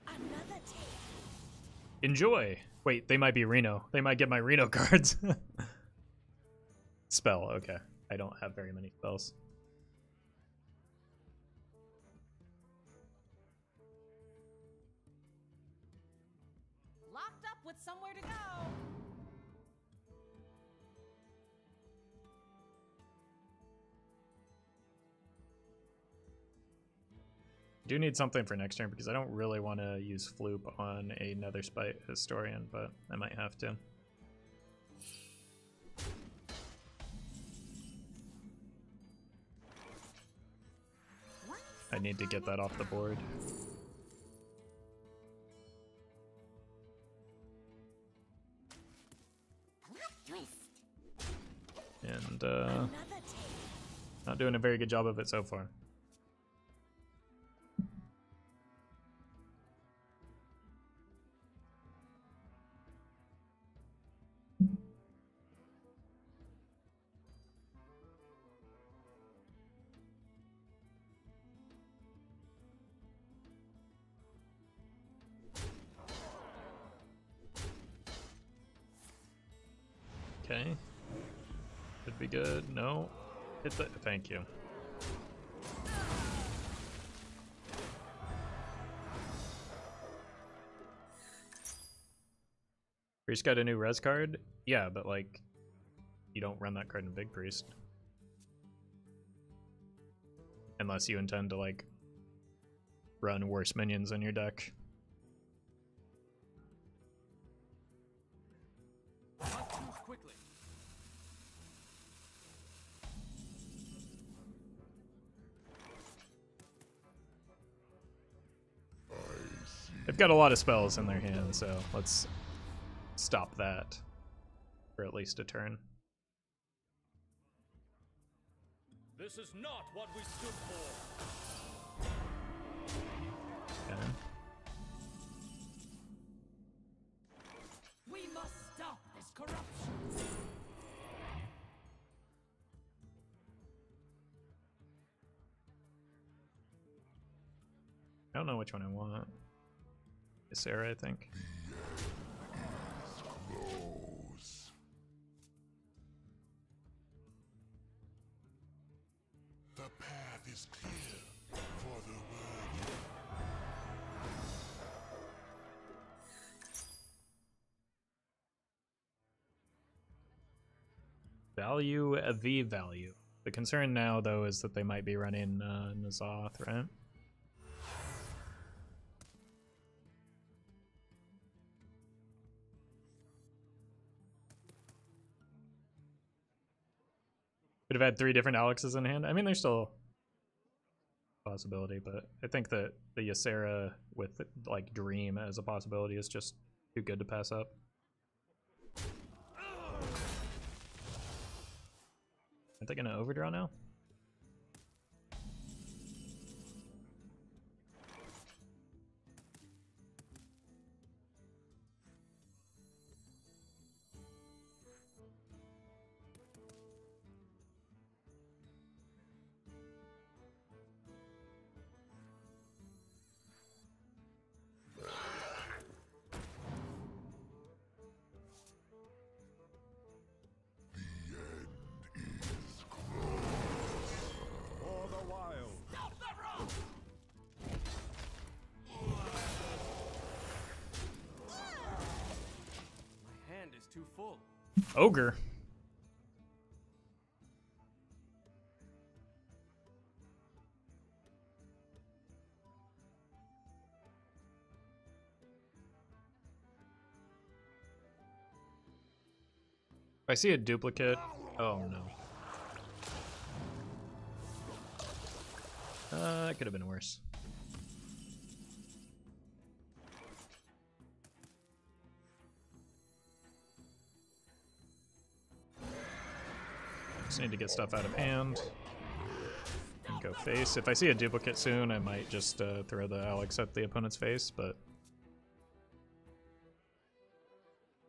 Speaker 4: Another taste.
Speaker 1: Enjoy. Wait, they might be Reno. They might get my Reno cards. Spell, okay. I don't have very many spells.
Speaker 4: Locked up with somewhere to go.
Speaker 1: Do need something for next turn because I don't really want to use Floop on a Netherspite Historian, but I might have to. I need to get that off the board. And not doing a very good job of it so far. Okay. Could be good. No. Hit the. Thank you. Priest got a new res card? Yeah, but like, you don't run that card in Big Priest. Unless you intend to like run worse minions in your deck.
Speaker 5: Not too quickly.
Speaker 1: They've got a lot of spells in their hand, so let's stop that for at least a turn.
Speaker 5: This is not what we stood for.
Speaker 1: Okay.
Speaker 4: We must stop this corruption.
Speaker 1: I don't know which one I want. Sarah, I think.
Speaker 2: Close. The path is clear for the worthy.
Speaker 1: Value v value. The concern now, though, is that they might be running N'Zoth, right? Could have had 3 different Alexes in hand. I mean, there's still a possibility, but I think that the Ysera with like Dream as a possibility is just too good to pass up. Aren't they gonna overdraw now?
Speaker 5: Too full.
Speaker 1: Ogre. If I see a duplicate, oh no. It could have been worse. Just need to get stuff out of hand. And go face. If I see a duplicate soon, I might just throw the Alex at the opponent's face, but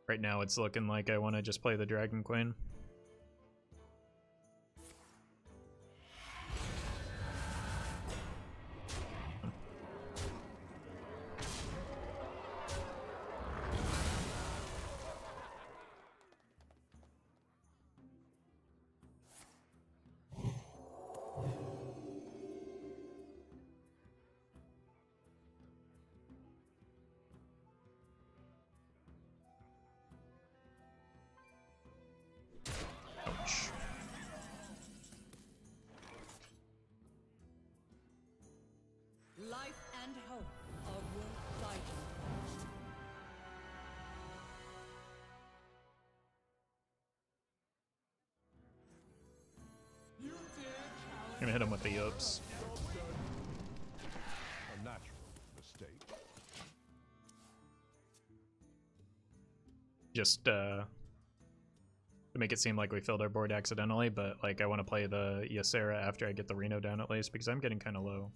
Speaker 1: right now it's looking like I want to just play the Dragon Queen.
Speaker 4: Life and hope are worth fighting.
Speaker 1: I'm gonna hit him with the Yops.
Speaker 2: A natural mistake.
Speaker 1: Just to make it seem like we filled our board accidentally, but like I want to play the Ysera after I get the Reno down at least because I'm getting kind of low.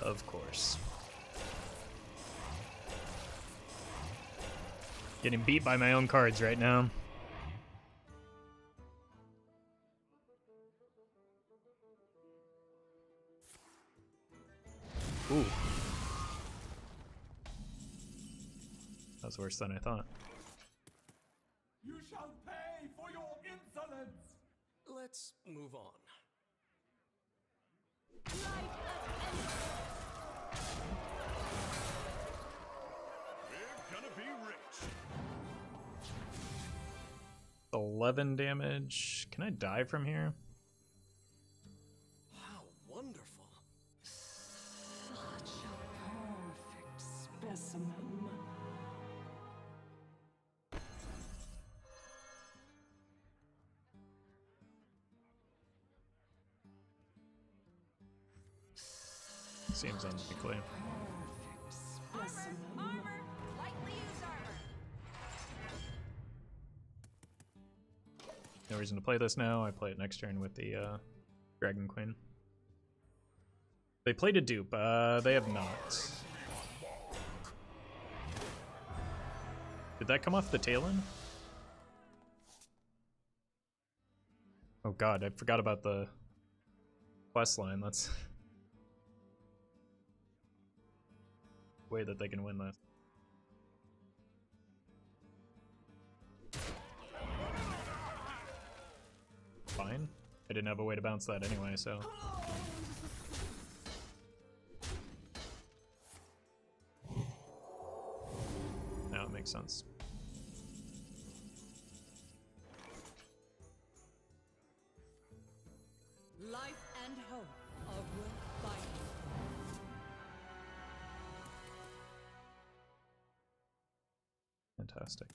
Speaker 1: Of course. Getting beat by my own cards right now. Ooh. That's worse than I thought.
Speaker 3: You shall pay for your insolence!
Speaker 5: Let's move on.
Speaker 2: We're gonna be rich.
Speaker 1: 11 damage. Can I die from here?
Speaker 5: How wonderful.
Speaker 4: Such a perfect specimen.
Speaker 1: Seems unlikely.
Speaker 4: Armor! Lightly use armor!
Speaker 1: No reason to play this now. I play it next turn with the Dragon Queen. They played a dupe. They have not. Did that come off the tail end? Oh god, I forgot about the quest line. That's way that they can win this. Fine. I didn't have a way to bounce that anyway, so. Now it makes sense.
Speaker 4: Life and hope are worth fighting.
Speaker 1: Fantastic.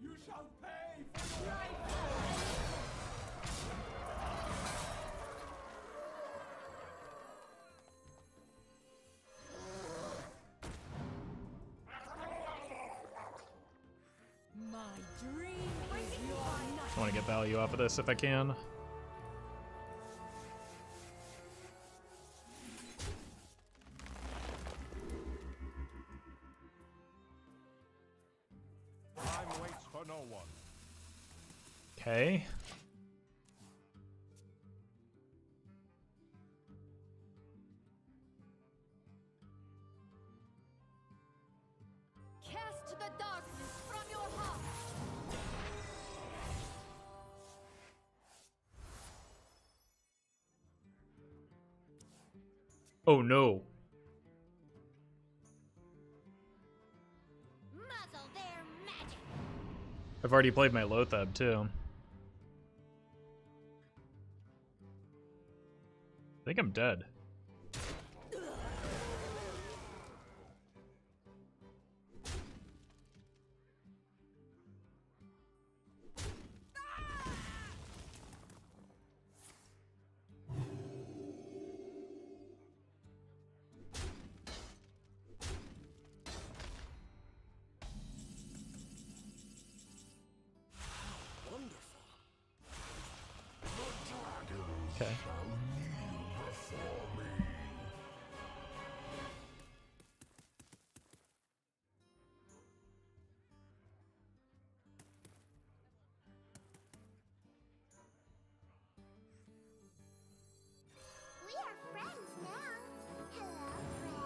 Speaker 3: You shall pay for your
Speaker 4: My dream is your night.
Speaker 1: I want to get value off of this if I can.
Speaker 2: Time waits for no one.
Speaker 1: Okay.
Speaker 4: Cast the darkness from your heart.
Speaker 1: Oh no.
Speaker 4: Muzzle their magic.
Speaker 1: I've already played my Loatheb too. I think I'm dead. Okay.
Speaker 6: We are friends now. Hello, friend.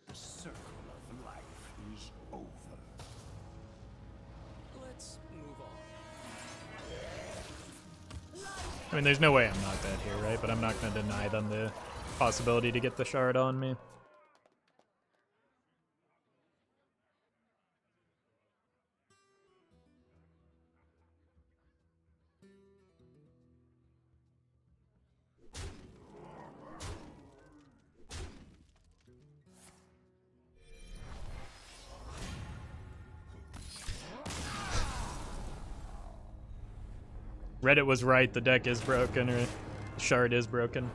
Speaker 2: The circle of life is over.
Speaker 5: Let's move on.
Speaker 1: I mean, there's no way I'm not dead here, right? But I'm not going to deny them the possibility to get the shard on me. Reddit was right, the deck is broken, or the shard is broken.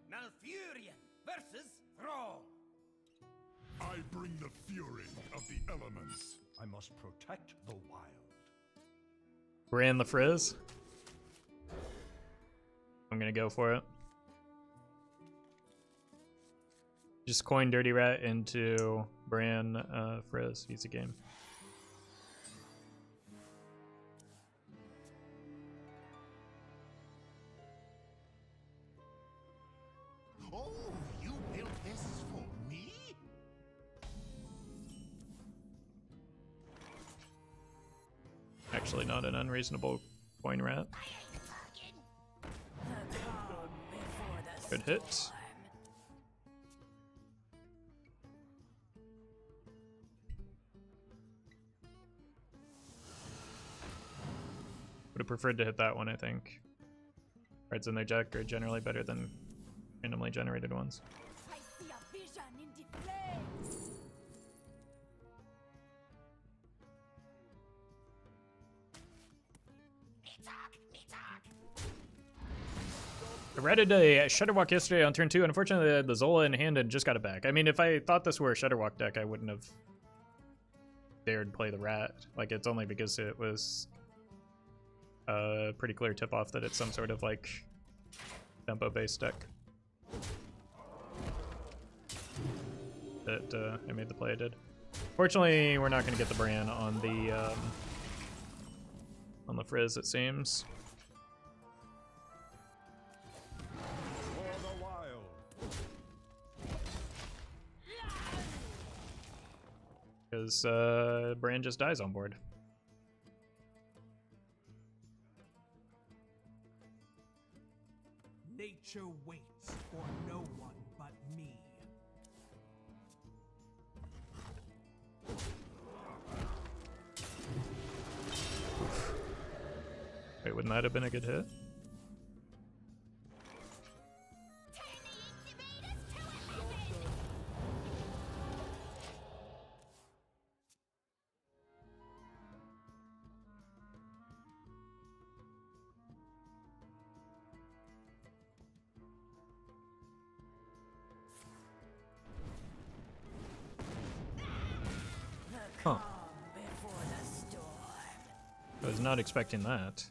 Speaker 3: Malfurion versus Thrall.
Speaker 2: I bring the fury of the elements. I must protect the wild.
Speaker 1: Brann the Frizz. I'm gonna go for it. Just coin Dirty Rat into Brann Frizz. Easy game.
Speaker 2: Oh, you built this for me?
Speaker 1: Actually, not an unreasonable coin rat. Good hit. Would have preferred to hit that one, I think. Cards in their deck are generally better than randomly generated ones.
Speaker 4: I see a vision in the flames.
Speaker 1: I read a Shudderwalk yesterday on turn 2, and unfortunately I had the Zola in hand and just got it back. I mean, if I thought this were a Shudderwalk deck, I wouldn't have dared play the rat. Like, it's only because it was a pretty clear tip-off that it's some sort of, like, tempo-based deck that I made the play I did. Fortunately, we're not going to get the Brann on the Frizz, it seems.
Speaker 2: For the wild.
Speaker 1: Because Brann just dies on board.
Speaker 3: Nature waits for no one but me.
Speaker 1: Wait, wouldn't that have been a good hit? Huh.
Speaker 4: Before the storm.
Speaker 1: I was not expecting that.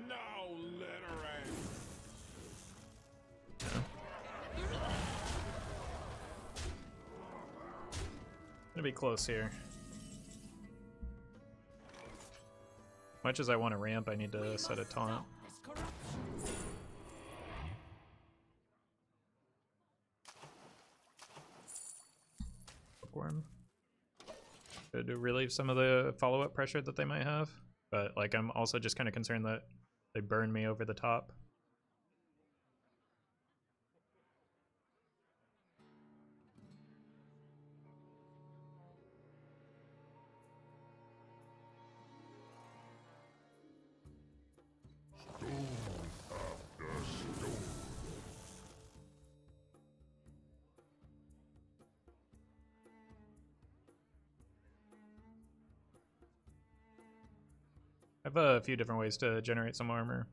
Speaker 2: Now littering.
Speaker 1: Gonna be close here. Much as I want to ramp, I need to set a taunt.
Speaker 3: This corruption.
Speaker 1: Could relieve some of the follow-up pressure that they might have. But like I'm also just kind of concerned that they burn me over the top. I have a few different ways to generate some armor.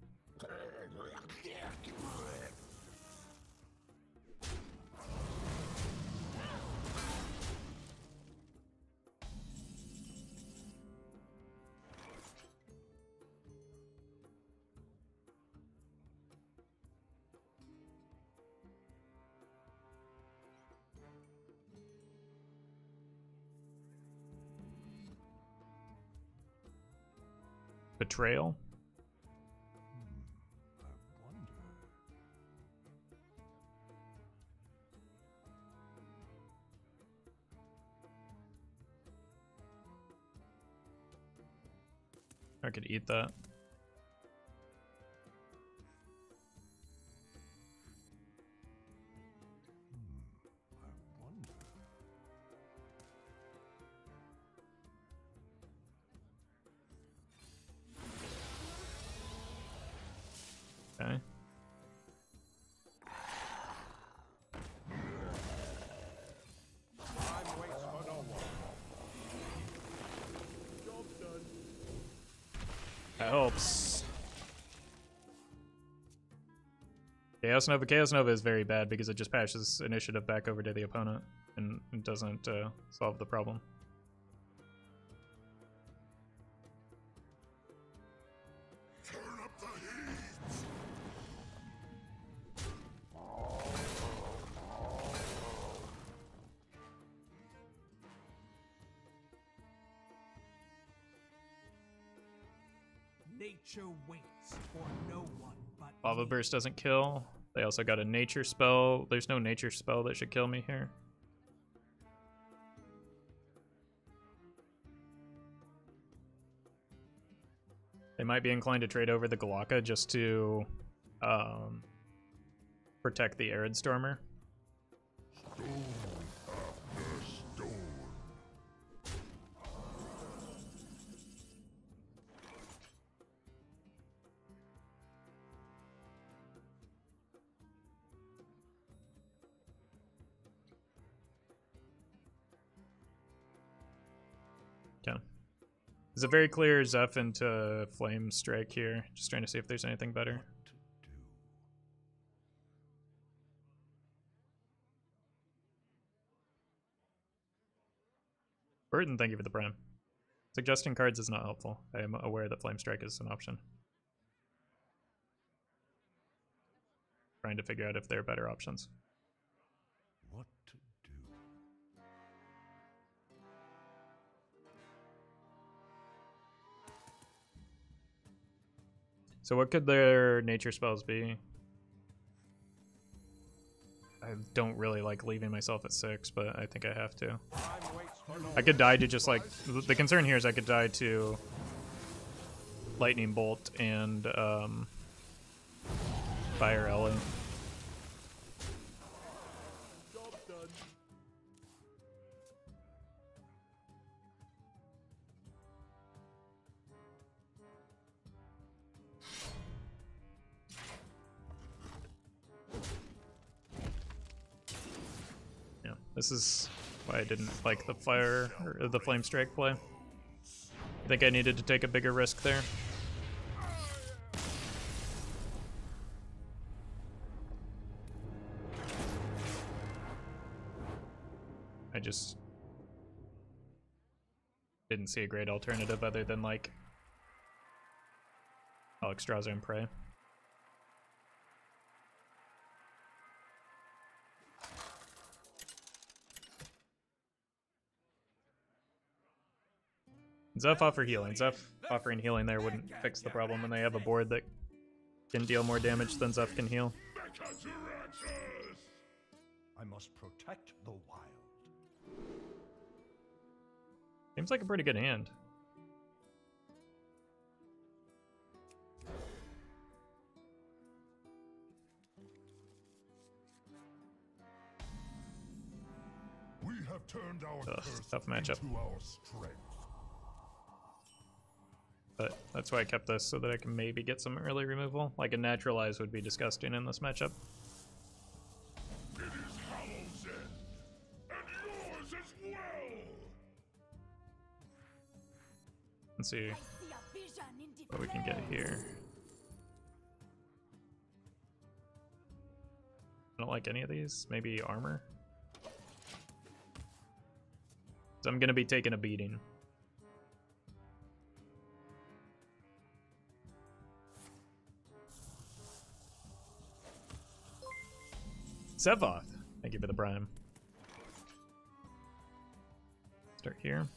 Speaker 1: Betrayal.
Speaker 2: I wonder.
Speaker 1: I could eat that.
Speaker 2: I wonder.
Speaker 1: Okay.
Speaker 2: Time waits for no one.
Speaker 5: Job done.
Speaker 1: That helps. Chaos Nova is very bad because it just passes initiative back over to the opponent and it doesn't solve the problem.
Speaker 2: Turn up the heat.
Speaker 3: Nature waits for no one but
Speaker 1: Lava
Speaker 3: me.
Speaker 1: Burst doesn't kill. They also got a nature spell. There's no nature spell that should kill me here. They might be inclined to trade over the Golakka just to protect the Arid Stormer.
Speaker 2: Stone after stone.
Speaker 1: Okay. There's a very clear Zeph into Flame Strike here. Just trying to see if there's anything better.
Speaker 2: What to do?
Speaker 1: Burton, thank you for the prime. Suggesting cards is not helpful. I am aware that Flame Strike is an option. Trying to figure out if there are better options.
Speaker 2: What to do?
Speaker 1: So what could their nature spells be? I don't really like leaving myself at 6, but I think I have to.
Speaker 2: Time waits for no
Speaker 1: I could die to just like... The concern here is I could die to Lightning Bolt and Fire Ellie.
Speaker 5: Job done.
Speaker 1: Yeah, this is why I didn't like the fire or the flame strike play. I think I needed to take a bigger risk there. I just didn't see a great alternative other than like Alexstrasza and Prey. Zeph offer healing. Zeph offering healing there wouldn't fix the problem, and they have a board that can deal more damage than Zeph can heal.
Speaker 2: I must protect the wild.
Speaker 1: Seems like a pretty good hand.
Speaker 2: We have turned our curse
Speaker 1: Tough matchup.
Speaker 2: into our strength.
Speaker 1: But that's why I kept this, so that I can maybe get some early removal. Like a Naturalize would be disgusting in this matchup.
Speaker 2: It is Howl's end, and yours as well.
Speaker 1: Let's see
Speaker 4: I see a vision in the
Speaker 1: what we can get here. I don't like any of these. Maybe armor. So I'm gonna be taking a beating. Sevoth, thank you for the prime. Start here.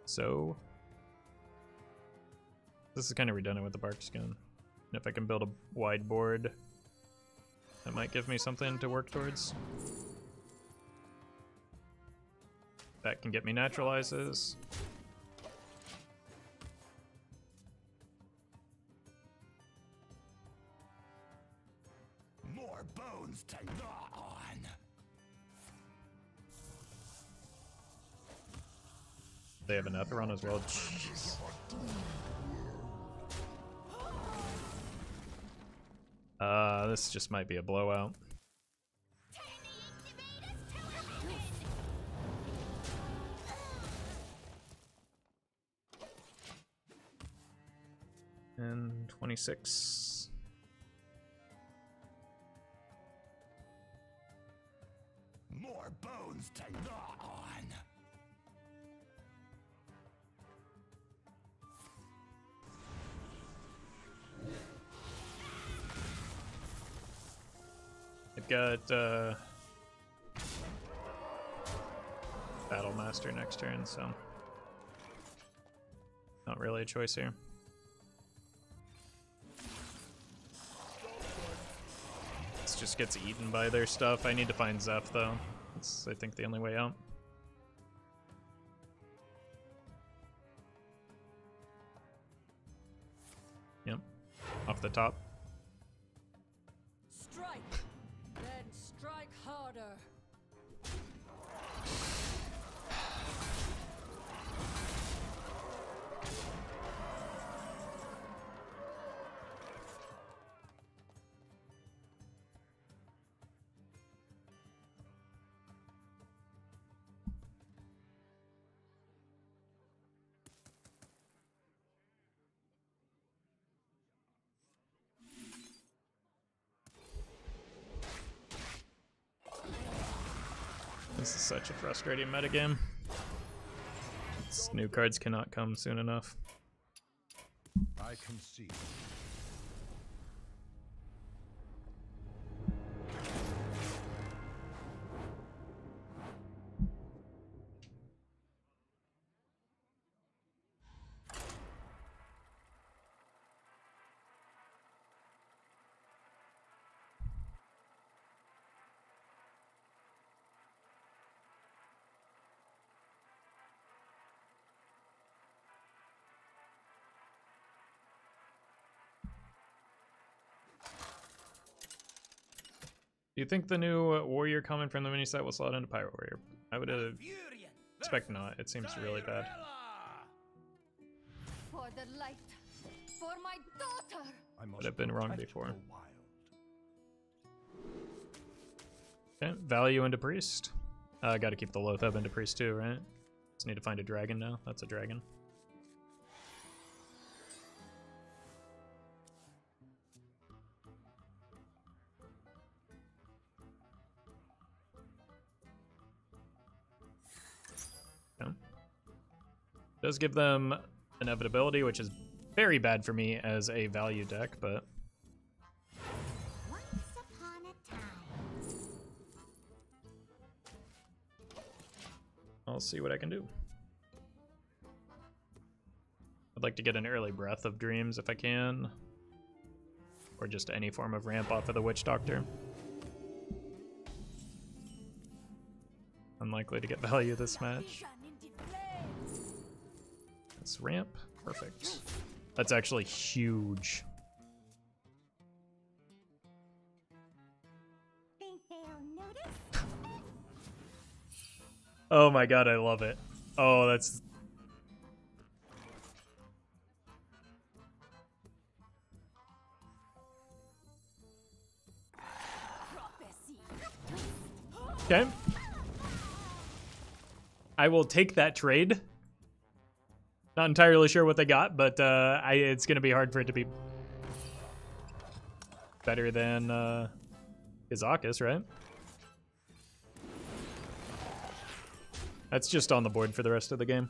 Speaker 1: So this is kind of redundant with the bark skin. And if I can build a wide board, that might give me something to work towards. That can get me naturalizes.
Speaker 2: More bones to gnaw on.
Speaker 1: They have an Etheron as well. Jeez. This just might be a blowout. And 26.
Speaker 2: More bones to gnaw on.
Speaker 1: I've got Battle Master next turn, so not really a choice here. This just gets eaten by their stuff. I need to find Zeph though. That's, I think, the only way out. Yep, off the top.
Speaker 4: strike, then strike harder.
Speaker 1: This is such a frustrating metagame. These new cards cannot come soon enough.
Speaker 2: I concede.
Speaker 1: Do you think the new warrior coming from the mini set will slot into Pirate Warrior? I would expect not. It seems really bad.
Speaker 4: For the light, for my daughter.
Speaker 2: I must
Speaker 1: But I've been wrong
Speaker 2: protect
Speaker 1: before.
Speaker 2: the wild.
Speaker 1: Okay, value into priest. I gotta keep the Loatheb into priest too, right? Just need to find a dragon now. That's a dragon. Okay. Does give them inevitability, which is very bad for me as a value deck, but
Speaker 6: Once upon a time.
Speaker 1: I'll see what I can do. I'd like to get an early Breath of Dreams if I can. Or just any form of ramp off of the Witchdoctor. Unlikely to get value this match.
Speaker 4: Vision into flames.
Speaker 1: This ramp, perfect. That's actually huge.
Speaker 6: Think they'll notice?
Speaker 1: Oh my god, I love it. Oh, that's...
Speaker 4: Prophecy.
Speaker 1: Okay. I will take that trade. Not entirely sure what they got, but it's going to be hard for it to be better than Izakis, right? That's just on the board for the rest of the game.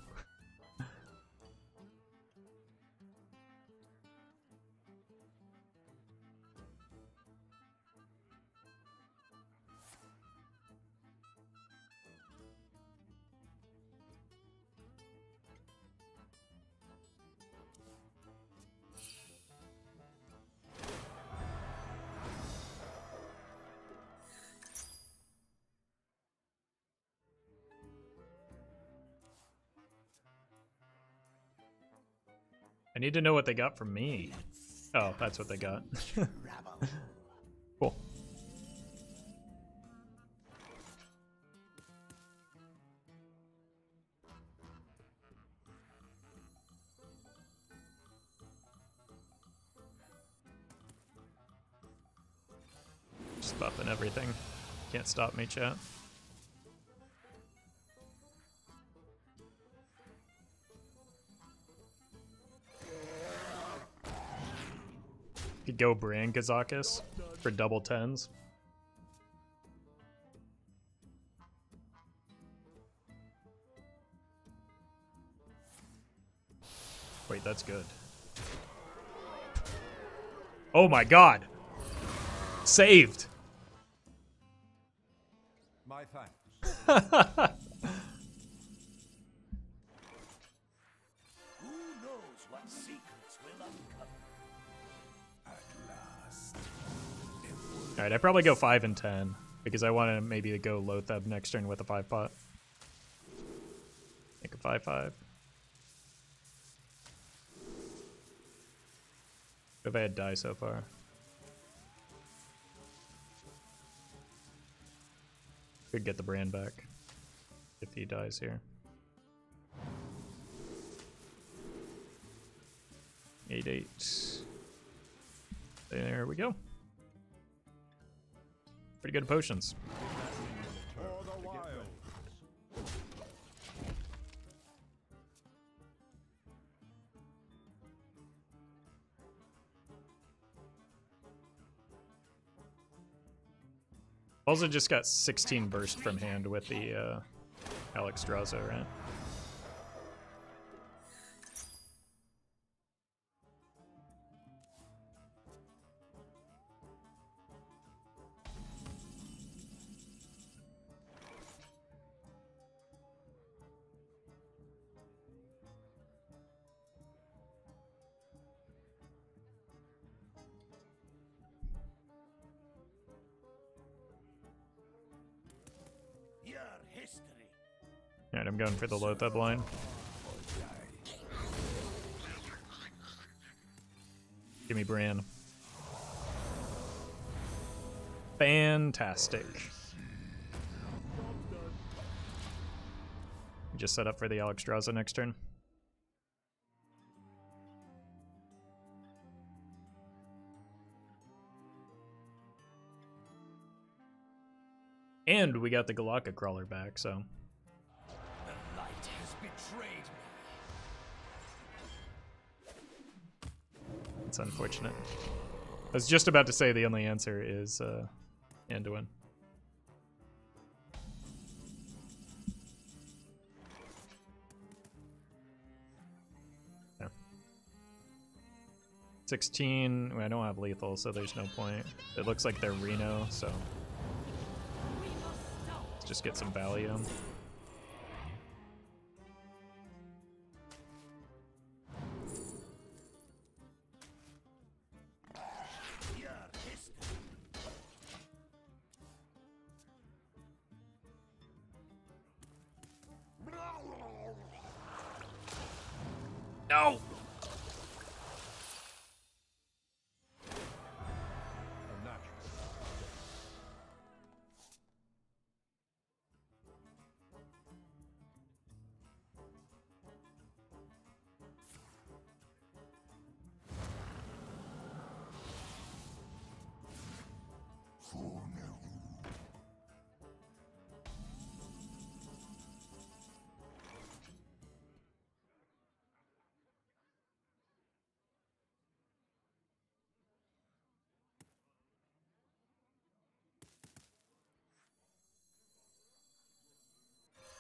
Speaker 1: I need to know what they got from me. Oh, that's what they got. Cool. Just buffing everything. Can't stop me, chat. Could go Brann Kazakis for double 10s. Wait, that's good. Oh my god! Saved!
Speaker 2: My thanks.
Speaker 3: Who knows what secrets will uncover? At last.
Speaker 1: Alright, I probably go 5 and 10, because I want to maybe go Loatheb next turn with a 5-pot. Make a 5-5. If I had die so far. Could get the Brann back if he dies here. 8-8. There we go. Pretty good potions.
Speaker 2: For the wild.
Speaker 1: Also just got 16 burst from hand with the Alexstrasza, right?
Speaker 3: Your history.
Speaker 1: Alright, I'm going for the Loatheb line. Give me Brann. Fantastic. Just set up for the Alexstrasza next turn. And we got the Golakka Crawler back, so.
Speaker 3: The light has betrayed me.
Speaker 1: It's unfortunate. I was just about to say the only answer is Anduin. Yeah. 16. I don't have lethal, so there's no point. It looks like they're Reno, so let's just get some value.
Speaker 3: Your history.
Speaker 1: No!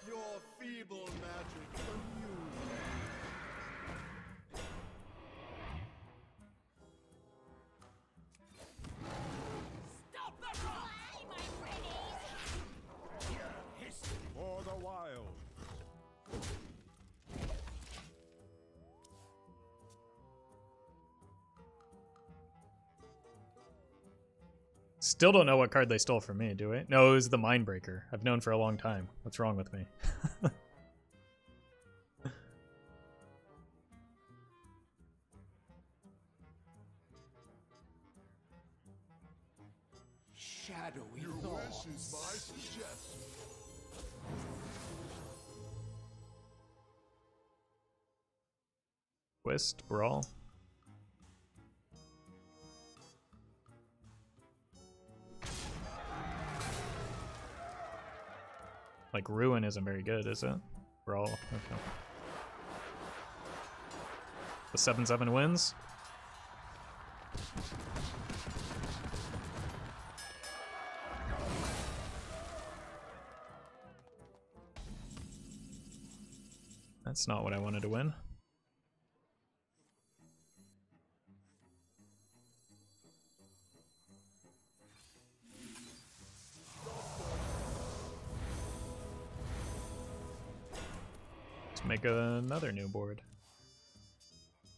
Speaker 2: Your feeble magic immune.
Speaker 4: Stop the fly, my pretties!
Speaker 2: For the wild.
Speaker 1: Still don't know what card they stole from me, do we? No, it was the Mindbreaker. I've known for a long time. What's wrong with me?
Speaker 3: Shadowy
Speaker 2: Your
Speaker 3: thoughts.
Speaker 2: wish is my suggestion.
Speaker 1: Twist, Brawl. Like, Ruin isn't very good, is it? Brawl, okay. The 7/7 wins? That's not what I wanted to win. Let's make another new board.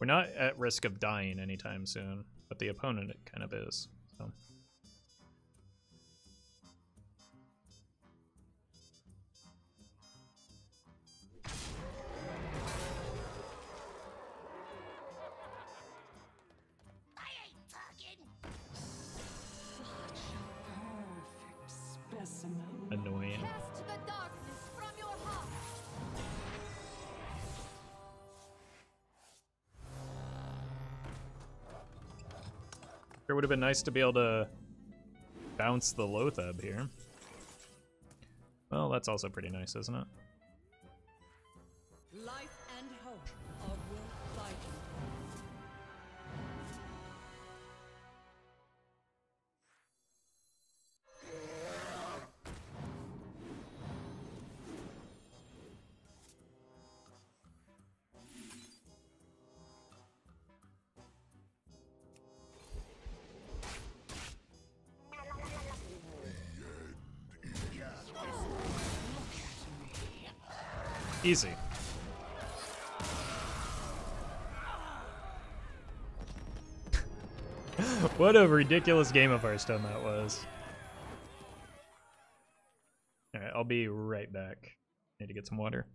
Speaker 1: We're not at risk of dying anytime soon, but the opponent it kind of is. So.
Speaker 4: I ain't talking!
Speaker 7: Perfect specimen.
Speaker 1: Annoying.
Speaker 4: Cast the darkness from your heart!
Speaker 1: Sure would have been nice to be able to bounce the Loatheb here. Well, that's also pretty nice, isn't it?
Speaker 7: Life and hope of Will Viking.
Speaker 1: Easy. What a ridiculous game of Hearthstone that was. Alright, I'll be right back. Need to get some water.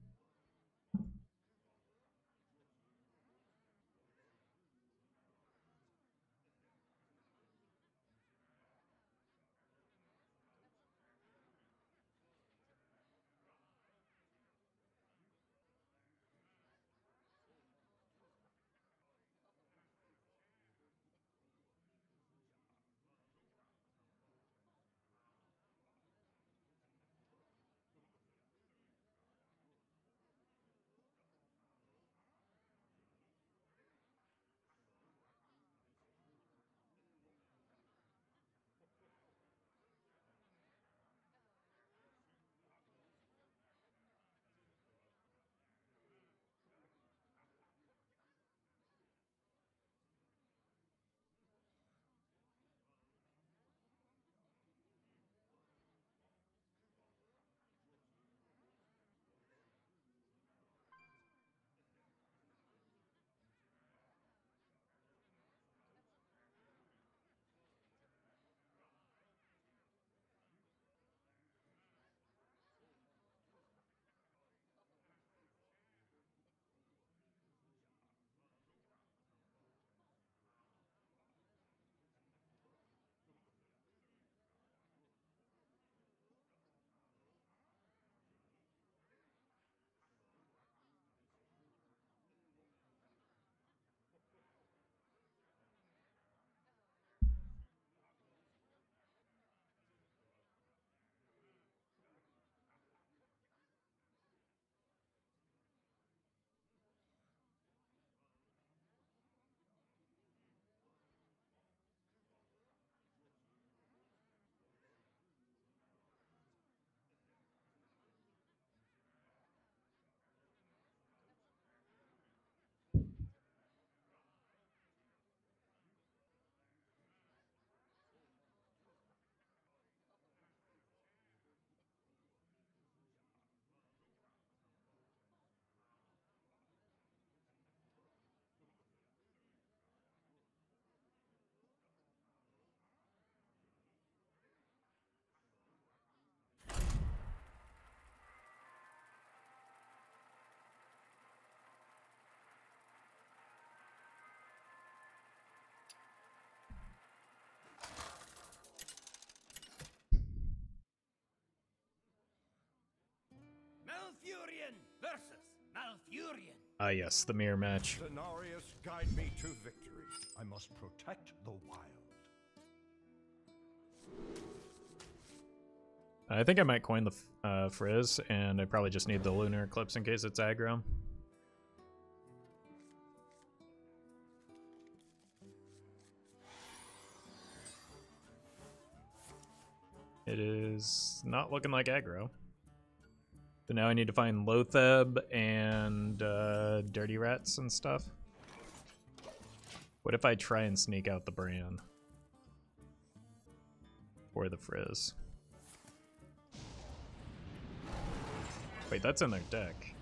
Speaker 5: Malfurion versus Malfurion.
Speaker 1: Ah, yes, the mirror match.
Speaker 2: Cenarius, guide me to victory. I must protect the wild.
Speaker 1: I think I might coin the Frizz, and I probably just need the Lunar Eclipse in case it's aggro. It is not looking like aggro. So now I need to find Loatheb and Dirty Rats and stuff. What if I try and sneak out the Brann? Or the Frizz? Wait, that's in their deck.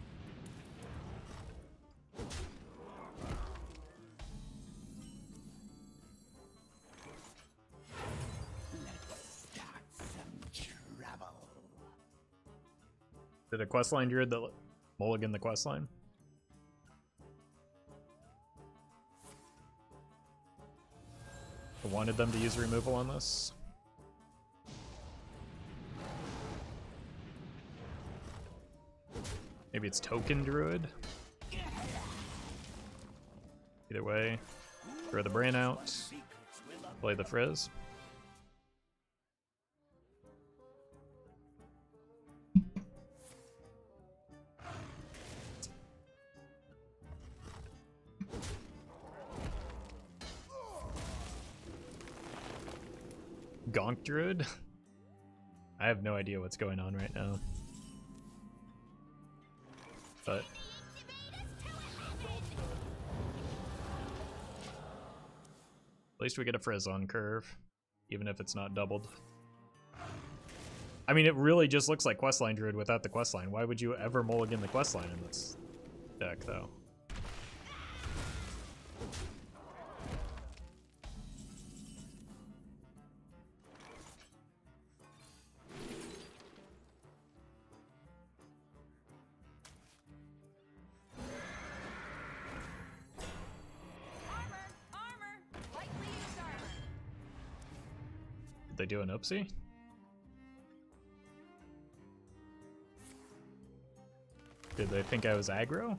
Speaker 1: Did a questline druid that mulligan the questline? I wanted them to use removal on this. Maybe it's token druid. Either way, throw the Brann out, play the Frizz. Gonk Druid? I have no idea what's going on right now. But at least we get a Frizz on curve, even if it's not doubled. I mean, it really just looks like Questline Druid without the questline. Why would you ever mulligan the questline in this deck, though? Did they do an oopsie? Did they think I was aggro?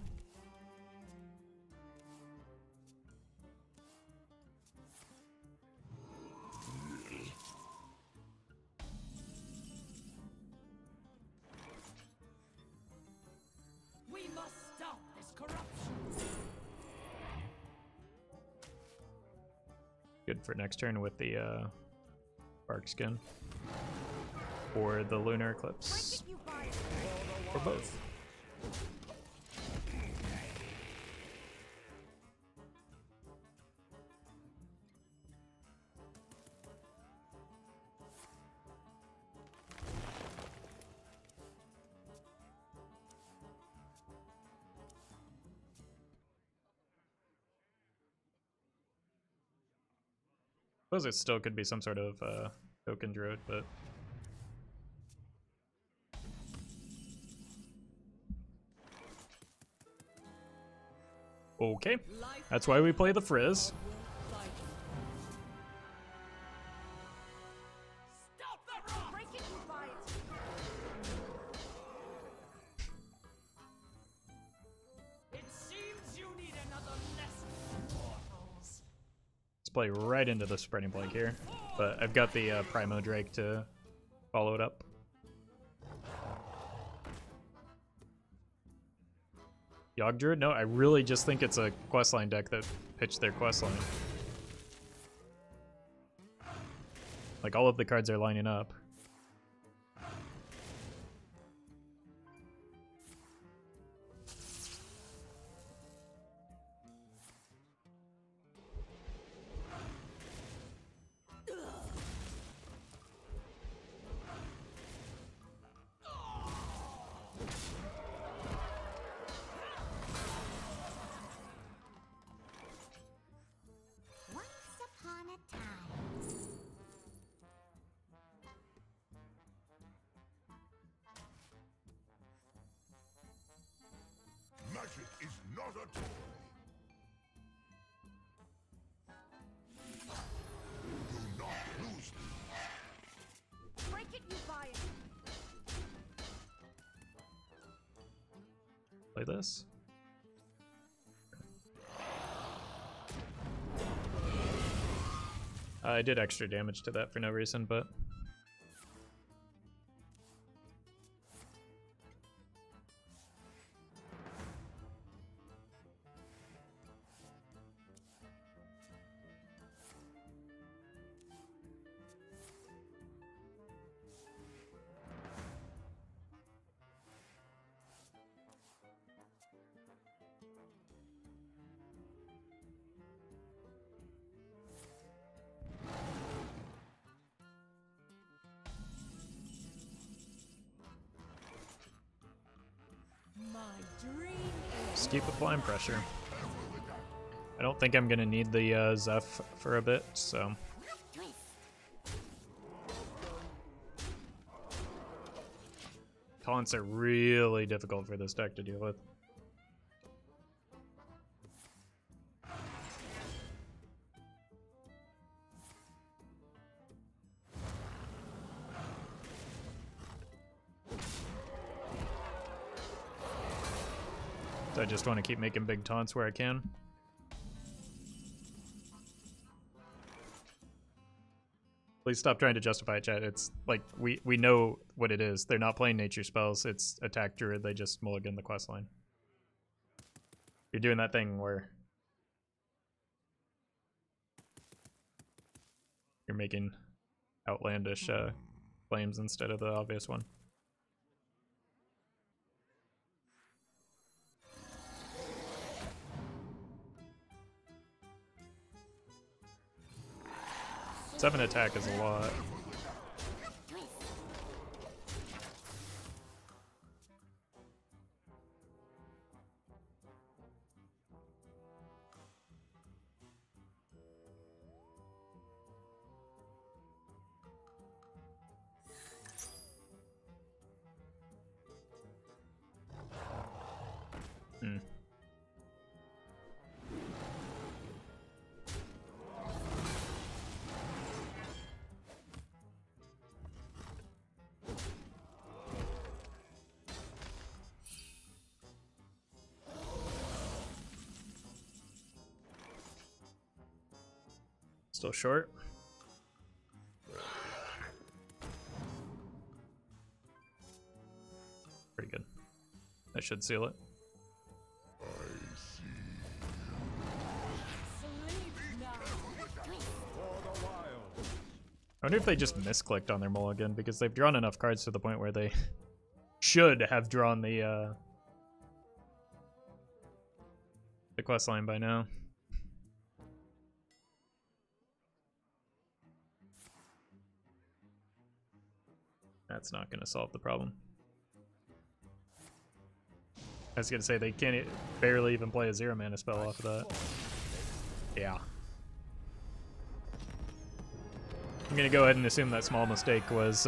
Speaker 7: We must stop this corruption.
Speaker 1: Good for next turn with the Bark Skin. Or the Lunar Eclipse. Or both. I suppose it still could be some sort of token druid, but okay. That's why we play the Frizz.
Speaker 7: Stop the rock! Break it, you buy it. It seems you need another lesson, mortals.
Speaker 1: Let's play right into the spreading blank here, but I've got the Primo Drake to follow it up. Yogg Druid? No, I really just think it's a questline deck that pitched their questline. Like, all of the cards are lining up.
Speaker 6: Once upon a time.
Speaker 1: Play this. I did extra damage to that for no reason, but just keep applying pressure. I don't think I'm gonna need the Zeph for a bit, so. Taunts are really difficult for this deck to deal with. I just want to keep making big taunts where I can. Please stop trying to justify it, chat. It's like, we know what it is. They're not playing nature spells. It's attack druid. They just mulligan the questline. You're doing that thing where you're making outlandish claims instead of the obvious one. Seven attack is a lot. Still short. Pretty good. That should seal it. I wonder if they just misclicked on their mulligan, because they've drawn enough cards to the point where they should have drawn the quest line by now. That's not going to solve the problem. I was going to say, they can't barely even play a 0 mana spell off of that. Yeah. I'm going to go ahead and assume that small mistake was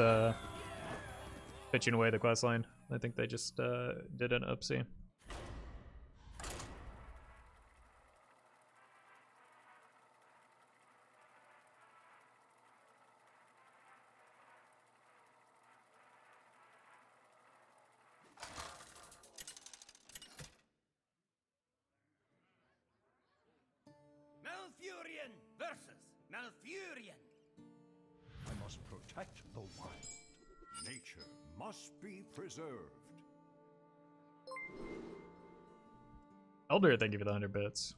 Speaker 1: pitching away the questline. I think they just did an oopsie.
Speaker 3: Malfurion versus Malfurion.
Speaker 2: I must protect the wild. Nature must be preserved.
Speaker 1: Elder, thank you for the 100 bits.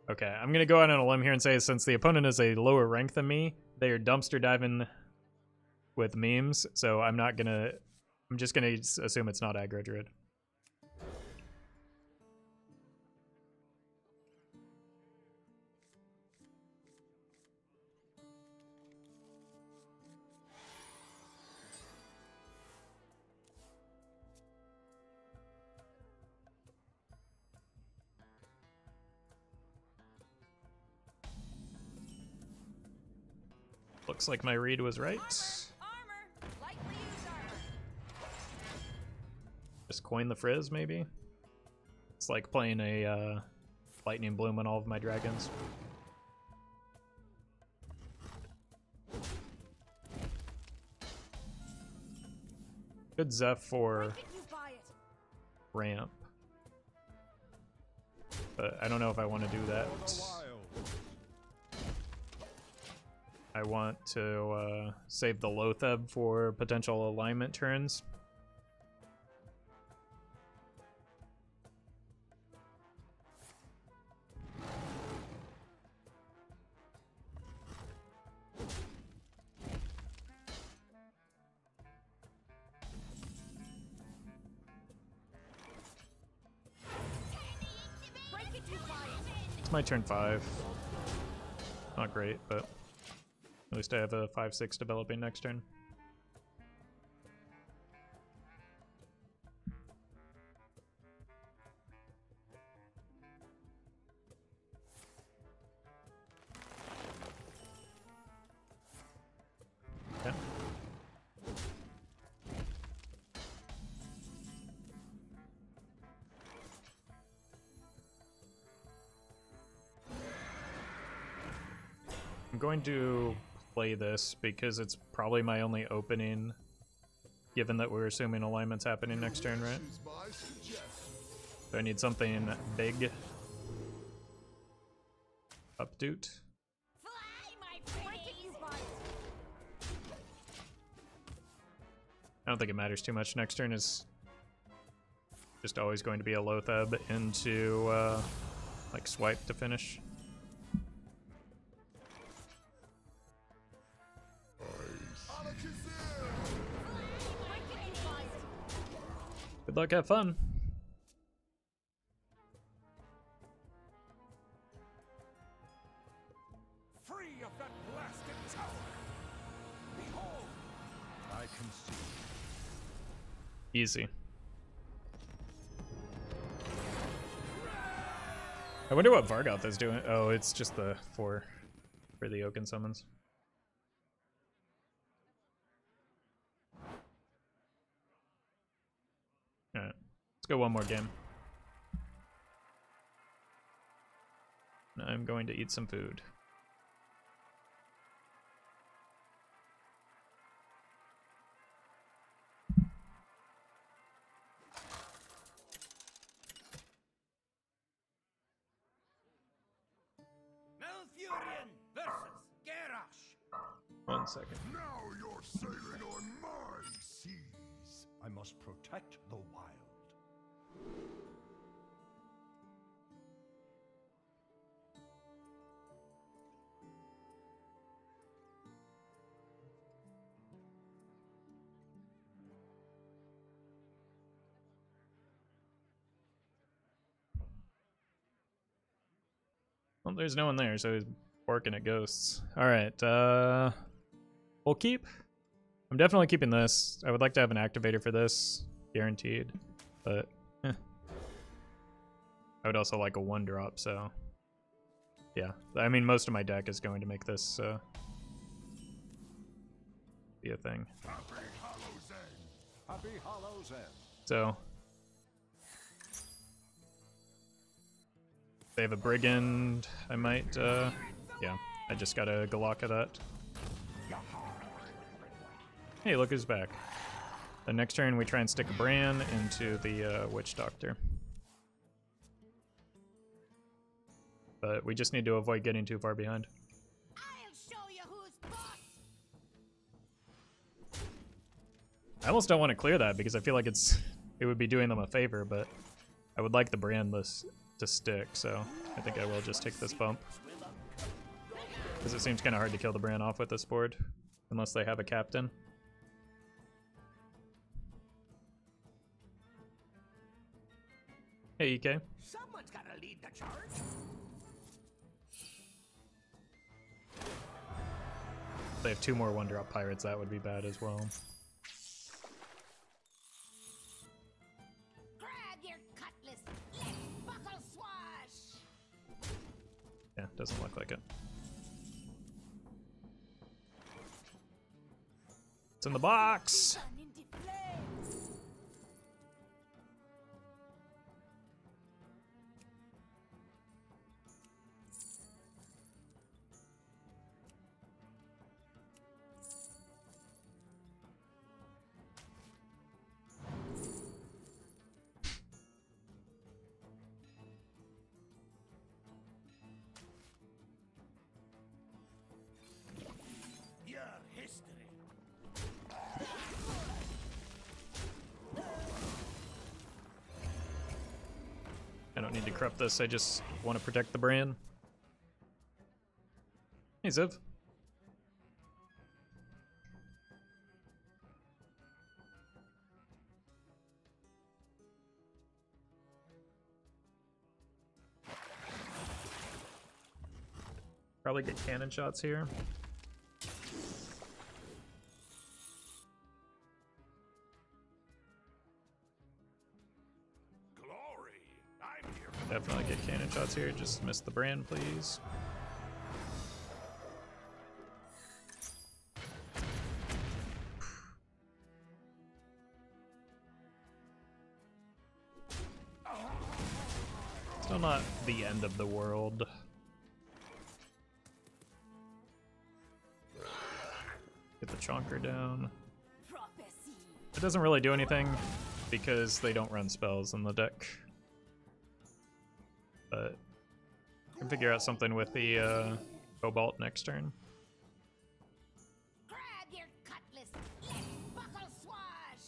Speaker 1: Okay, I'm gonna go out on a limb here and say, since the opponent is a lower rank than me, they are dumpster diving with memes, so I'm just gonna assume it's not aggro druid. Looks like my read was right. Just coin the Frizz, maybe? It's like playing a Lightning Bloom on all of my dragons. Good Zeph for
Speaker 4: Why did you buy it?
Speaker 1: ramp. But I don't know if I want to do that. I want to save the Loatheb for potential alignment turns. It's my turn 5. Not great, but at least I have a 5/6 developing next turn. Okay. I'm going to play this because it's probably my only opening, given that we're assuming alignment's happening next turn, right? So I need something big. Updoot. I don't think it matters too much. Next turn is just always going to be a Loatheb into like swipe to finish. Good luck, have fun.
Speaker 2: Free of that blasted tower. Behold, I can see.
Speaker 1: Easy. I wonder what Vargoth is doing. Oh, it's just the 4 for the Oaken summons. Alright, let's go one more game. I'm going to eat some food.
Speaker 5: Malfurion versus Garrosh.
Speaker 1: 1 second.
Speaker 2: Now you're sailing on my seas. I must protect the wild.
Speaker 1: Well, there's no one there, so he's barking at ghosts. Alright, we'll keep. I'm definitely keeping this. I would like to have an activator for this, guaranteed, but I would also like a 1-drop, so yeah. I mean, most of my deck is going to make this be a thing.
Speaker 2: Happy Hallows End. Happy Hallows End.
Speaker 1: So if they have a Brigand, I might, yeah, I just got a Golakka that. Hey, look who's back. The next turn we try and stick a Brann into the Witchdoctor. But we just need to avoid getting too far behind.
Speaker 4: I'll show you who's boss.
Speaker 1: I almost don't want to clear that because I feel like it would be doing them a favor, but I would like the Brann list to stick, so I think I will just take this bump. Because it seems kind of hard to kill the Brann off with this board, unless they have a captain. Hey, EK.
Speaker 7: Someone's gotta lead the charge.
Speaker 1: If they have 2 more 1-drop pirates, that would be bad as well.
Speaker 4: Grab your cutlass. Let's buckle swash.
Speaker 1: Yeah, doesn't look like it. It's in the box!
Speaker 4: Run into flames.
Speaker 1: corrupt this, I just want to protect the Brann. Hey, Ziv. Probably get cannon shots here.
Speaker 2: Glory! I'm here.
Speaker 1: Definitely get cannon shots here. Just miss the Brann, please. Still not the end of the world. Get the chonker down.
Speaker 4: Prophecy.
Speaker 1: It doesn't really do anything because they don't run spells in the deck. But I can figure out something with the Cobalt next turn.
Speaker 4: Grab your cutlass. Let's buckle swash.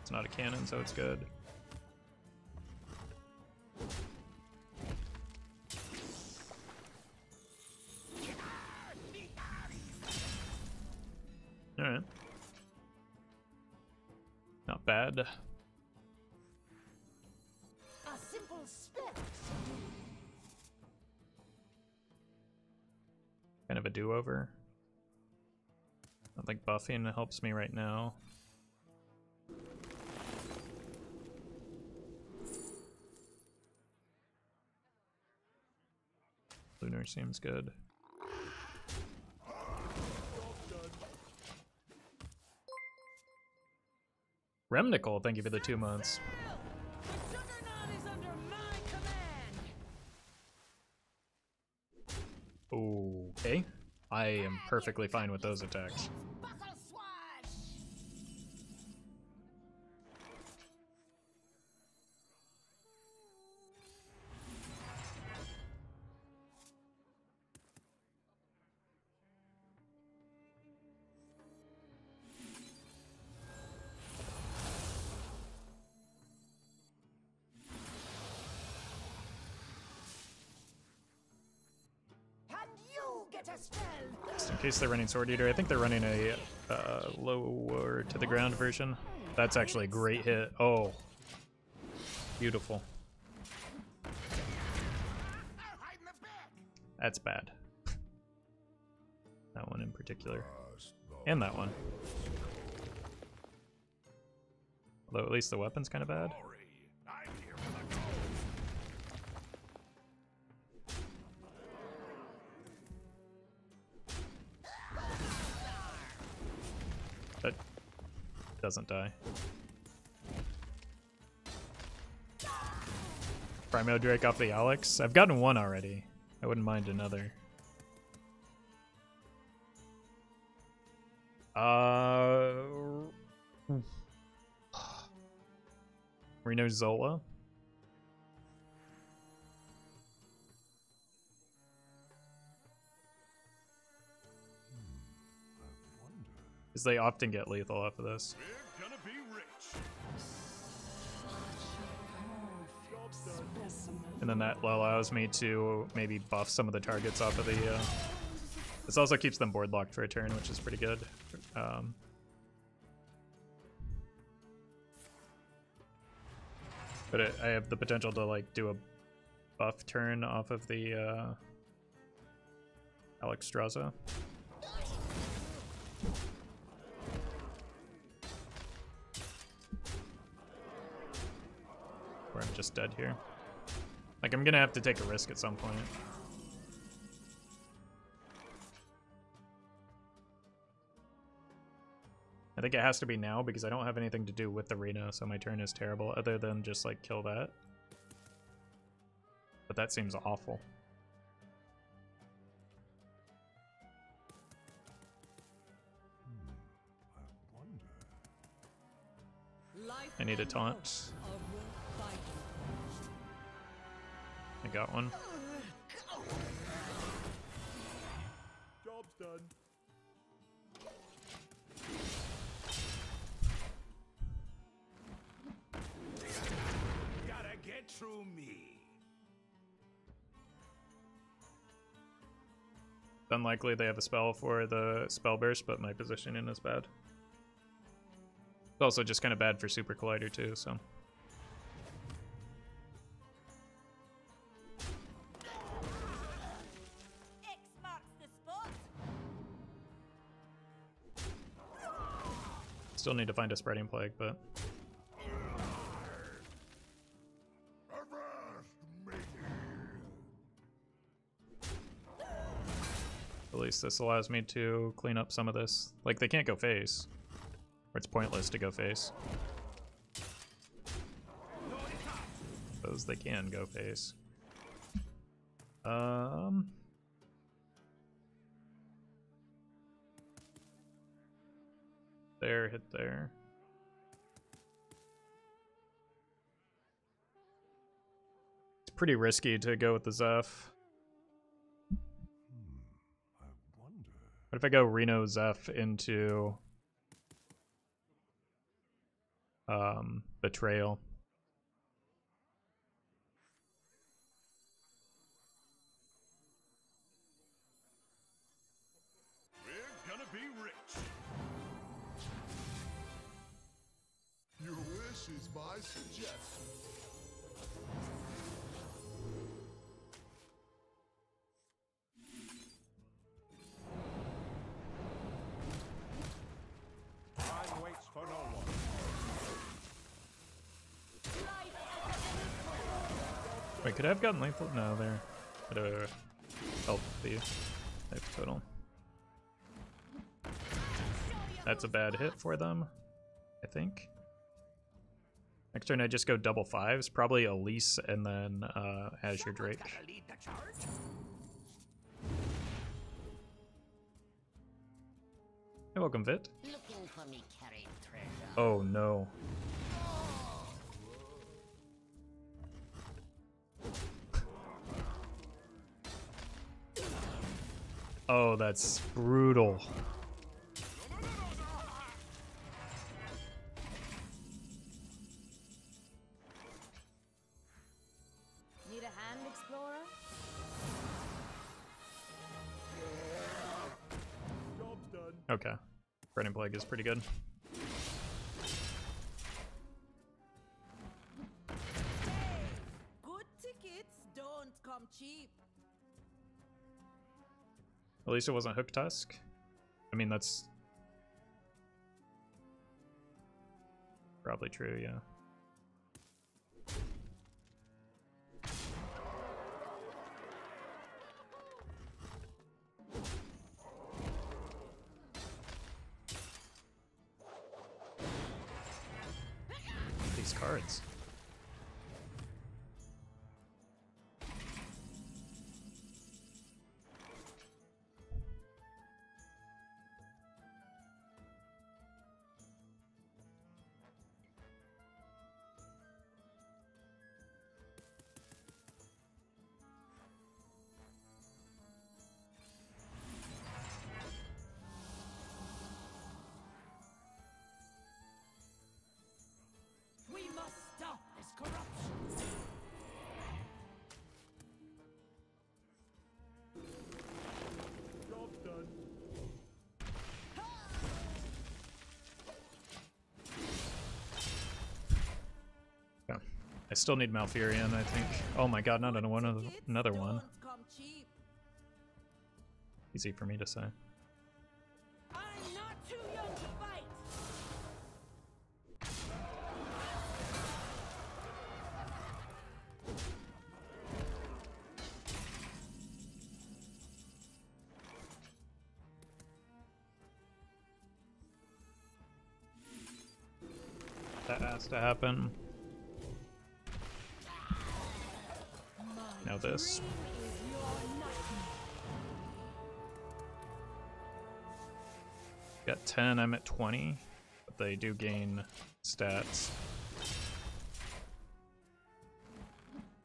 Speaker 1: It's not a cannon, so it's good. Alright. Not bad.
Speaker 4: A simple spell.
Speaker 1: Kind of a do-over. I don't think buffing helps me right now. Lunar seems good. Remnicol, thank you for the 2 months.
Speaker 7: The Juggernaut is under my command.
Speaker 1: Okay. I am perfectly fine with those attacks.
Speaker 4: Buckle swash. And you get a spell.
Speaker 1: Just in case they're running Sword Eater, I think they're running a lower to the ground version. That's actually a great hit. Oh. Beautiful. That's bad. That one in particular. And that one. Although at least the weapon's kind of bad.
Speaker 2: Glory! I'm here for the gold.
Speaker 1: But doesn't die. Reno Drake off the Alex. I've gotten one already. I wouldn't mind another. Reno Zola. Because they often get lethal off of this.
Speaker 2: We're gonna be rich.
Speaker 1: And then that allows me to maybe buff some of the targets off of the... This also keeps them board locked for a turn, which is pretty good. But I have the potential to like do a buff turn off of the Alex Straza. Or I'm just dead here. Like, I'm gonna have to take a risk at some point. I think it has to be now because I don't have anything to do with the Reno, so my turn is terrible other than just like kill that. But that seems awful. I need a taunt. I got one.
Speaker 5: Job's done.
Speaker 2: true me.
Speaker 1: Unlikely they have a spell for the spell burst, but my positioning is bad. It's also just kind of bad for Super Collider too, so.
Speaker 4: X marks the spot.
Speaker 1: Still need to find a Spreading Plague, but at least this allows me to clean up some of this. Like, they can't go face, or it's pointless to go face. Suppose they can go face. There, hit there. It's pretty risky to go with the Zeph.
Speaker 2: I wonder.
Speaker 1: What if I go Reno Zeph into Betrayal?
Speaker 2: We're gonna be rich. Your wish is my suggestion. Time waits for no one.
Speaker 1: Wait, could I have gotten lethal? No, there. Could have helped the life total. That's a bad hit for them, I think. Next turn I just go double fives, probably Elise and then Azure Drake. Hey, welcome, Vit.
Speaker 8: Looking for me carried treasure.
Speaker 1: Oh no. Oh, that's brutal.
Speaker 4: Need a hand, explorer?
Speaker 5: Job's done.
Speaker 1: Okay. Spreading Plague is pretty good.
Speaker 4: Good tickets don't come cheap.
Speaker 1: At least it wasn't Hook Tusk. I mean, that's probably true, yeah. These cards.
Speaker 7: We must stop this corruption.
Speaker 5: Job's done.
Speaker 1: Yeah. I still need Malfurion, I think. Oh my god, not another one.
Speaker 4: Don't come cheap.
Speaker 1: Easy for me to say.
Speaker 4: I'm not too young to fight.
Speaker 1: That has to happen. Now this.
Speaker 4: Is your nightmare.
Speaker 1: Got 10, I'm at 20. But they do gain stats.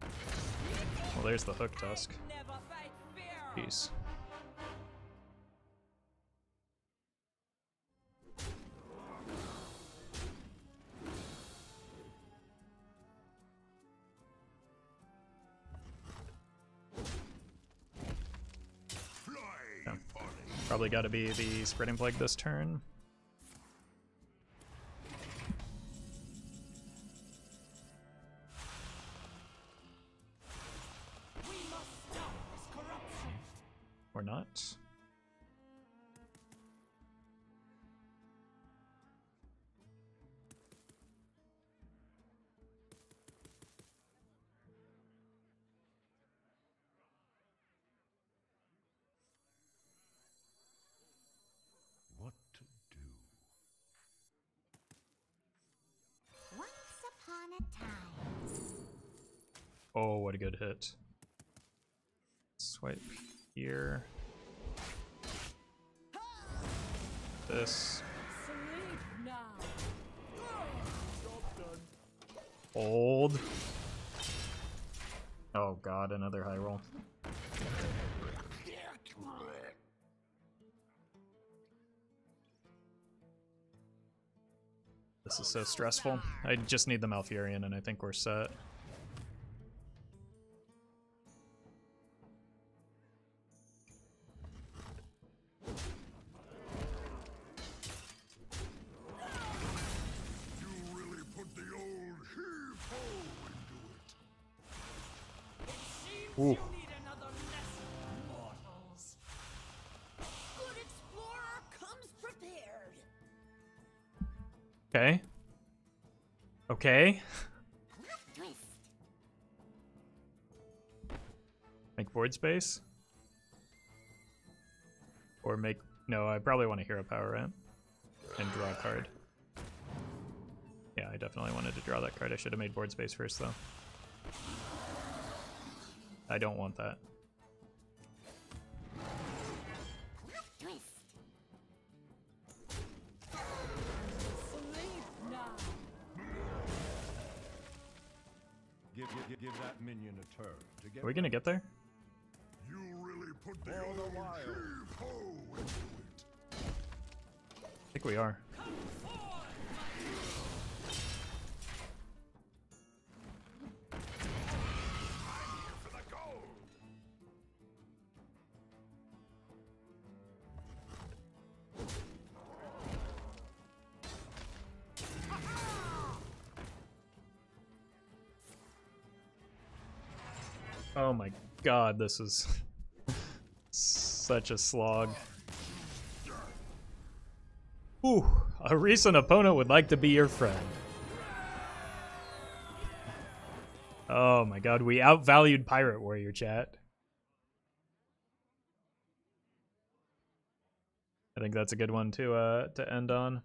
Speaker 1: Well, there's the Hook Tusk.
Speaker 4: Never fight fair.
Speaker 1: Peace. Probably got to be the Spreading Plague this turn.
Speaker 7: We must stop this corruption.
Speaker 1: Or not.
Speaker 2: What to do?
Speaker 6: Once upon a time.
Speaker 1: Oh, what a good hit. Swipe here. This.
Speaker 7: Sleep now.
Speaker 1: Hold. Oh god, another high roll. This is so stressful. I just need the Malfurion and I think we're set.
Speaker 2: You really put the old heave-ho into it.
Speaker 7: It seems
Speaker 1: Ooh.
Speaker 7: you need another lesson, mortals. Good explorer comes prepared.
Speaker 1: Okay. Okay. Make board space. Or make... No, I probably want a hero power ramp. And draw a card. Yeah, I definitely wanted to draw that card. I should have made board space first, though. I don't want that.
Speaker 7: Sleep now.
Speaker 2: Give that minion a turn to get.
Speaker 1: Are we gonna get there?
Speaker 2: You really put the
Speaker 3: All the
Speaker 2: old
Speaker 3: while.
Speaker 2: heave-ho into it.
Speaker 1: I think we are.
Speaker 2: For the gold.
Speaker 1: Oh my god, this is such a slog. Ooh, a recent opponent would like to be your friend. Oh my god, we outvalued Pirate Warrior, chat. I think that's a good one to end on.